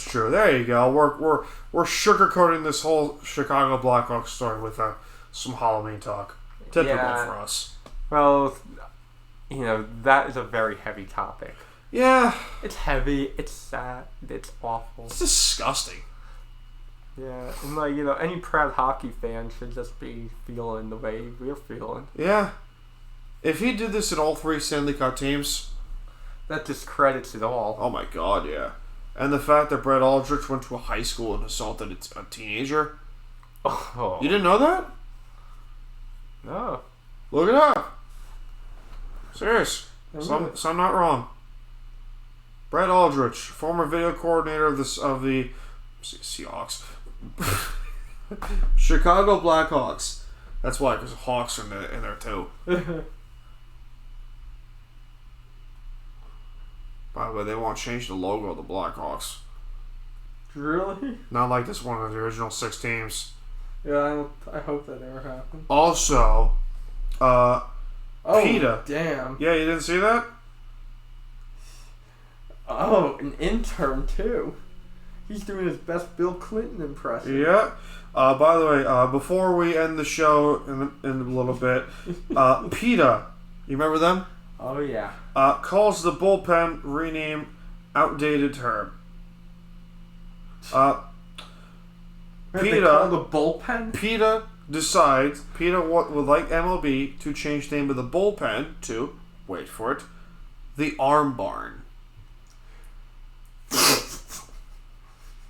[SPEAKER 1] true. There you go. We're sugarcoating this whole Chicago Blackhawks story with some Halloween talk. Typical for us.
[SPEAKER 2] Well, that is a very heavy topic.
[SPEAKER 1] Yeah.
[SPEAKER 2] It's heavy. It's sad. It's awful.
[SPEAKER 1] It's disgusting.
[SPEAKER 2] Yeah, and any proud hockey fan should just be feeling the way we're feeling.
[SPEAKER 1] Yeah. If he did this in all three Stanley Cup teams,
[SPEAKER 2] that discredits it all.
[SPEAKER 1] Oh my god, yeah. And the fact that Brett Aldrich went to a high school and assaulted a teenager.
[SPEAKER 2] Oh.
[SPEAKER 1] You didn't know that?
[SPEAKER 2] No.
[SPEAKER 1] Look it up. Serious. So I'm not wrong. Brett Aldrich, former video coordinator of the Seahawks. Chicago Blackhawks. That's why, because Hawks are in there too. By the way, they won't change the logo of the Blackhawks.
[SPEAKER 2] Really?
[SPEAKER 1] Not like this one of the original 6 teams.
[SPEAKER 2] Yeah, I hope that never happens.
[SPEAKER 1] Also, PETA.
[SPEAKER 2] Damn.
[SPEAKER 1] Yeah, you didn't see that?
[SPEAKER 2] Oh, an intern too. He's doing his best Bill Clinton impression.
[SPEAKER 1] Yeah. By the way, before we end the show in a little bit, PETA, you remember them?
[SPEAKER 2] Oh yeah.
[SPEAKER 1] Calls the bullpen rename outdated term. PETA.
[SPEAKER 2] They call the bullpen?
[SPEAKER 1] PETA decides PETA would like MLB to change the name of the bullpen to, wait for it, the Arm Barn.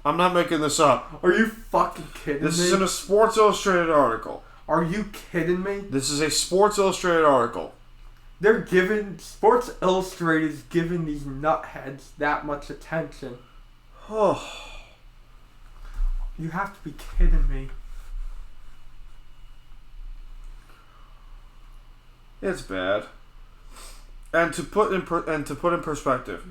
[SPEAKER 1] I'm not making this up.
[SPEAKER 2] Are you fucking kidding me?
[SPEAKER 1] This is in a Sports Illustrated article.
[SPEAKER 2] Are you kidding me?
[SPEAKER 1] This is a Sports Illustrated article.
[SPEAKER 2] Sports Illustrated is giving these nutheads that much attention.
[SPEAKER 1] Oh.
[SPEAKER 2] You have to be kidding me.
[SPEAKER 1] It's bad. And to put in perspective,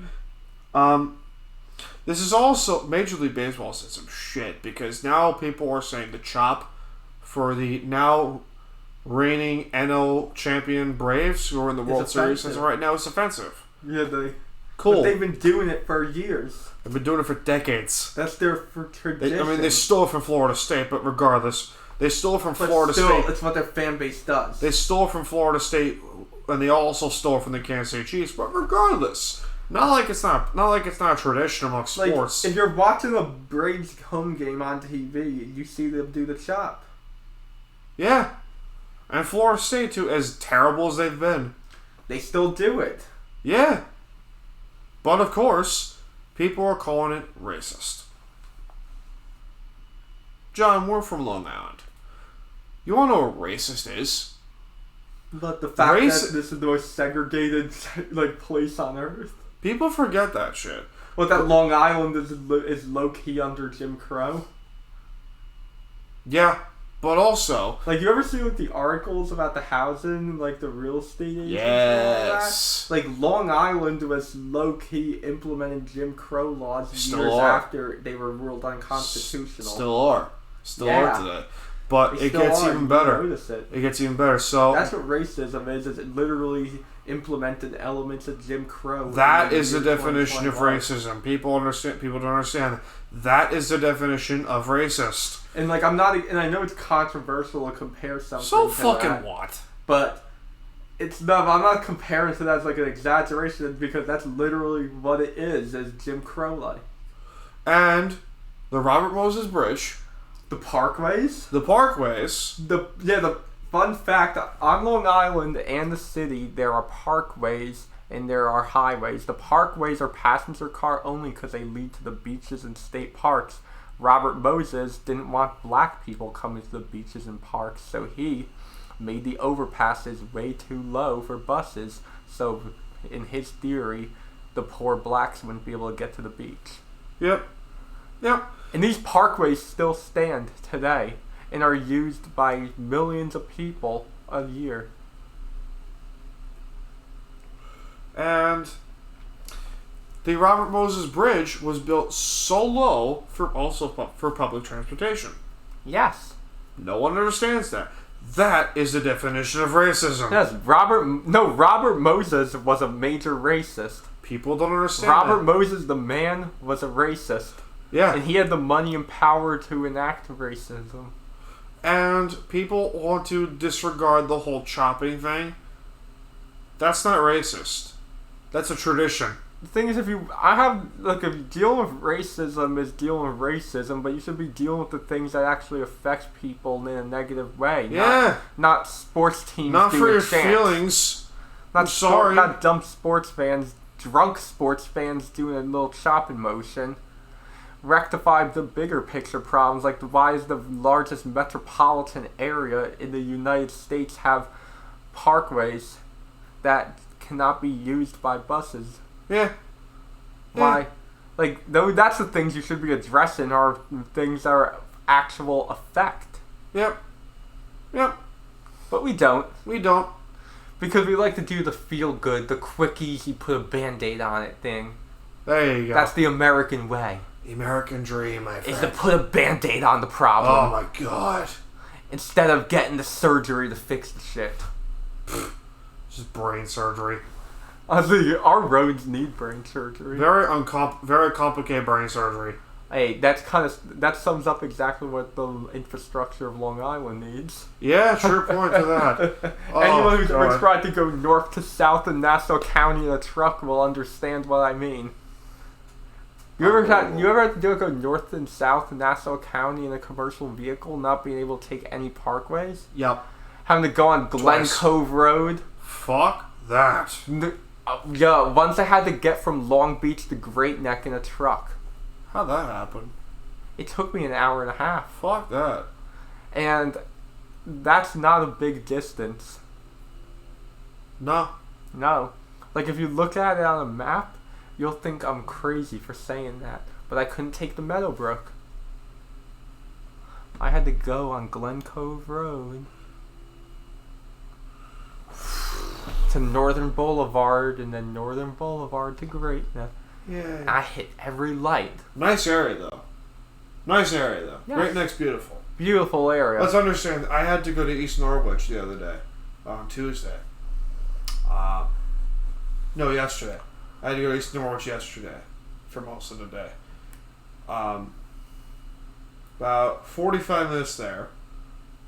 [SPEAKER 1] this is also Major League Baseball said some shit because now people are saying the chop for the now reigning NL champion Braves who are in the World Series as right now is offensive.
[SPEAKER 2] Yeah,
[SPEAKER 1] cool.
[SPEAKER 2] But they've been doing it for years.
[SPEAKER 1] They've been doing it for decades.
[SPEAKER 2] That's their tradition.
[SPEAKER 1] They stole it from Florida State, but regardless, they stole it from Florida State.
[SPEAKER 2] It's what their fan base does.
[SPEAKER 1] They stole it from Florida State, and they also stole it from the Kansas City Chiefs. But regardless, not like it's not a tradition among sports.
[SPEAKER 2] Like, if you're watching a Braves home game on TV, you see them do the chop.
[SPEAKER 1] Yeah, and Florida State too, as terrible as they've been,
[SPEAKER 2] they still do it.
[SPEAKER 1] Yeah, but of course, people are calling it racist. John, we're from Long Island. You want to know what racist is?
[SPEAKER 2] But the fact that this is the most segregated place on earth.
[SPEAKER 1] People forget that shit.
[SPEAKER 2] Well, that Long Island is low key under Jim Crow.
[SPEAKER 1] Yeah, but also
[SPEAKER 2] you ever see the articles about the housing, the real estate agents?
[SPEAKER 1] Yes.
[SPEAKER 2] And all that? Long Island was low key implementing Jim Crow laws years
[SPEAKER 1] Still are.
[SPEAKER 2] after they were ruled unconstitutional.
[SPEAKER 1] Still are. Still are today. But it gets even better. It gets even better. So
[SPEAKER 2] that's what racism is it literally implemented elements of Jim Crow.
[SPEAKER 1] That is the definition of racism. People don't understand. That is the definition of racist.
[SPEAKER 2] And like and I know it's controversial to compare something
[SPEAKER 1] so
[SPEAKER 2] to
[SPEAKER 1] fucking
[SPEAKER 2] that,
[SPEAKER 1] what?
[SPEAKER 2] But I'm not comparing to that as like an exaggeration because that's literally what it is Jim Crow like.
[SPEAKER 1] And the Robert Moses Bridge.
[SPEAKER 2] The parkways.
[SPEAKER 1] The
[SPEAKER 2] fun fact, on Long Island and the city, there are parkways and there are highways. The parkways are passenger car only because they lead to the beaches and state parks. Robert Moses didn't want black people coming to the beaches and parks, so he made the overpasses way too low for buses. So, in his theory, the poor blacks wouldn't be able to get to the beach.
[SPEAKER 1] Yep.
[SPEAKER 2] And these parkways still stand today and are used by millions of people a year.
[SPEAKER 1] And the Robert Moses Bridge was built so low for public transportation.
[SPEAKER 2] Yes.
[SPEAKER 1] No one understands that. That is the definition of racism.
[SPEAKER 2] Yes, Robert Moses was a major racist.
[SPEAKER 1] People don't understand
[SPEAKER 2] Robert Moses, the man, was a racist.
[SPEAKER 1] Yeah.
[SPEAKER 2] And he had the money and power to enact racism.
[SPEAKER 1] And people want to disregard the whole chopping thing. That's not racist. That's a tradition.
[SPEAKER 2] The thing is, if dealing with racism is dealing with racism, but you should be dealing with the things that actually affect people in a negative way.
[SPEAKER 1] Yeah.
[SPEAKER 2] Not sports teams.
[SPEAKER 1] Not for your
[SPEAKER 2] chants.
[SPEAKER 1] Feelings.
[SPEAKER 2] I'm sorry. Not dumb sports fans, drunk sports fans doing a little chopping motion. Rectify the bigger picture problems, like why is the largest metropolitan area in the United States have parkways that cannot be used by buses?
[SPEAKER 1] Yeah.
[SPEAKER 2] Why? That's the things you should be addressing are things that are actual effect.
[SPEAKER 1] Yep.
[SPEAKER 2] But we don't. Because we like to do the feel good, the quick, easy, put a band-aid on it thing.
[SPEAKER 1] There you go.
[SPEAKER 2] That's the American way.
[SPEAKER 1] The American dream, my friend.
[SPEAKER 2] Is to put a band-aid on the problem.
[SPEAKER 1] Oh my god.
[SPEAKER 2] Instead of getting the surgery to fix the shit.
[SPEAKER 1] Just brain surgery.
[SPEAKER 2] Honestly, our roads need brain surgery.
[SPEAKER 1] Very complicated brain surgery.
[SPEAKER 2] Hey, that sums up exactly what the infrastructure of Long Island needs.
[SPEAKER 1] Yeah, true point to that.
[SPEAKER 2] Anyone who's ever tried to go north to south in Nassau County in a truck will understand what I mean. You ever had to go north and south in Nassau County in a commercial vehicle, not being able to take any parkways?
[SPEAKER 1] Yep.
[SPEAKER 2] Having to go on Glen Cove Road?
[SPEAKER 1] Fuck that.
[SPEAKER 2] Yeah, once I had to get from Long Beach to Great Neck in a truck.
[SPEAKER 1] How'd that happen?
[SPEAKER 2] It took me an hour and a half.
[SPEAKER 1] Fuck that.
[SPEAKER 2] And that's not a big distance.
[SPEAKER 1] No.
[SPEAKER 2] Like, if you look at it on a map, you'll think I'm crazy for saying that. But I couldn't take the Meadowbrook. I had to go on Glen Cove Road to Northern Boulevard and then Northern Boulevard to Great Neck.
[SPEAKER 1] Yeah.
[SPEAKER 2] I hit every light.
[SPEAKER 1] Nice area though. Yes. Great Neck's beautiful.
[SPEAKER 2] Beautiful area.
[SPEAKER 1] Let's understand. I had to go to East Norwich the other day, on Tuesday. No, yesterday. I had to go to East Norwich yesterday for most of the day. About 45 minutes there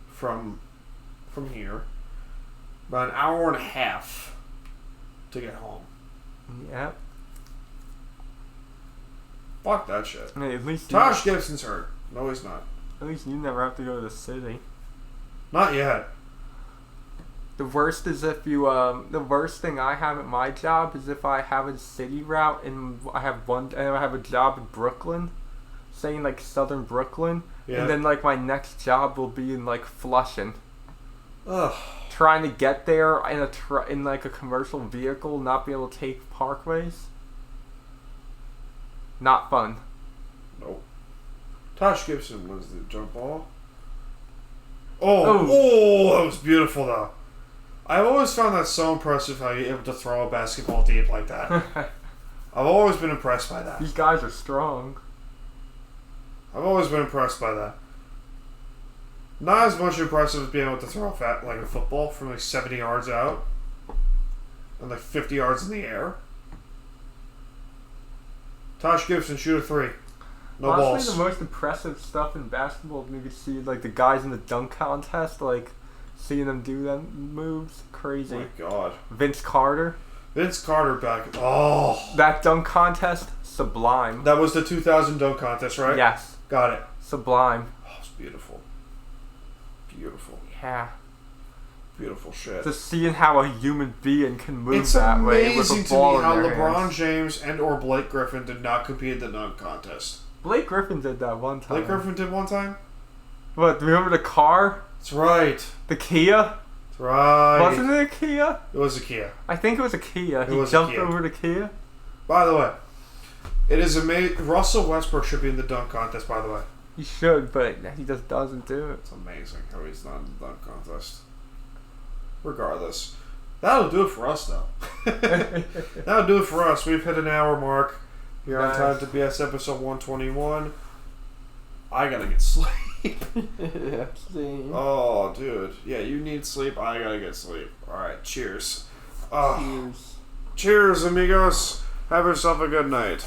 [SPEAKER 1] from here. About an hour and a half to get home.
[SPEAKER 2] Yep.
[SPEAKER 1] Fuck that shit.
[SPEAKER 2] Hey, at least
[SPEAKER 1] Tosh Gibson's hurt. No, he's not.
[SPEAKER 2] At least you never have to go to the city.
[SPEAKER 1] Not yet.
[SPEAKER 2] The worst is if you, the worst thing I have at my job is if I have a city route and I have a job in Brooklyn, say in like southern Brooklyn, and then like my next job will be in like Flushing.
[SPEAKER 1] Ugh.
[SPEAKER 2] Trying to get there in like a commercial vehicle, not be able to take parkways. Not fun.
[SPEAKER 1] Nope. Tosh Gibson was the jump ball. Oh, that was beautiful though. I've always found that so impressive how you're able to throw a basketball deep like that. I've always been impressed by that.
[SPEAKER 2] These guys are strong.
[SPEAKER 1] I've always been impressed by that. Not as much impressive as being able to throw like a football from like 70 yards out and like 50 yards in the air. Tosh Gibson, shoot a 3. No
[SPEAKER 2] Honestly,
[SPEAKER 1] balls.
[SPEAKER 2] the most impressive stuff in basketball is maybe see like the guys in the dunk contest, like seeing them do them moves, crazy.
[SPEAKER 1] Oh my God.
[SPEAKER 2] Vince Carter.
[SPEAKER 1] Vince Carter back. Oh.
[SPEAKER 2] That dunk contest, sublime.
[SPEAKER 1] That was the 2000 dunk contest, right?
[SPEAKER 2] Yes.
[SPEAKER 1] Got it.
[SPEAKER 2] Sublime.
[SPEAKER 1] Oh, it's beautiful. Beautiful.
[SPEAKER 2] Yeah.
[SPEAKER 1] Beautiful shit.
[SPEAKER 2] Just seeing how a human being can move
[SPEAKER 1] It's
[SPEAKER 2] that way with
[SPEAKER 1] amazing
[SPEAKER 2] a
[SPEAKER 1] to
[SPEAKER 2] ball
[SPEAKER 1] me how
[SPEAKER 2] in their
[SPEAKER 1] LeBron
[SPEAKER 2] hands.
[SPEAKER 1] James and or Blake Griffin did not compete in the dunk contest.
[SPEAKER 2] Blake Griffin did that one time.
[SPEAKER 1] Blake Griffin did one time?
[SPEAKER 2] What, remember the car?
[SPEAKER 1] That's right.
[SPEAKER 2] The Kia?
[SPEAKER 1] That's right.
[SPEAKER 2] Wasn't it a Kia?
[SPEAKER 1] It was a Kia.
[SPEAKER 2] I think it was a Kia.
[SPEAKER 1] It
[SPEAKER 2] He
[SPEAKER 1] was a
[SPEAKER 2] jumped
[SPEAKER 1] Kia.
[SPEAKER 2] over the Kia.
[SPEAKER 1] By the way, it is amazing. Russell Westbrook should be in the dunk contest, by the way.
[SPEAKER 2] He should, but he just doesn't do it.
[SPEAKER 1] It's amazing how he's not in the dunk contest. Regardless. That'll do it for us, though. That'll do it for us. We've hit an hour mark here on Time to BS episode 121. I gotta get sleep.
[SPEAKER 2] Yeah, same.
[SPEAKER 1] Oh, dude. Yeah, you need sleep. I gotta get sleep. Alright, cheers.
[SPEAKER 2] Cheers.
[SPEAKER 1] Cheers, amigos. Have yourself a good night.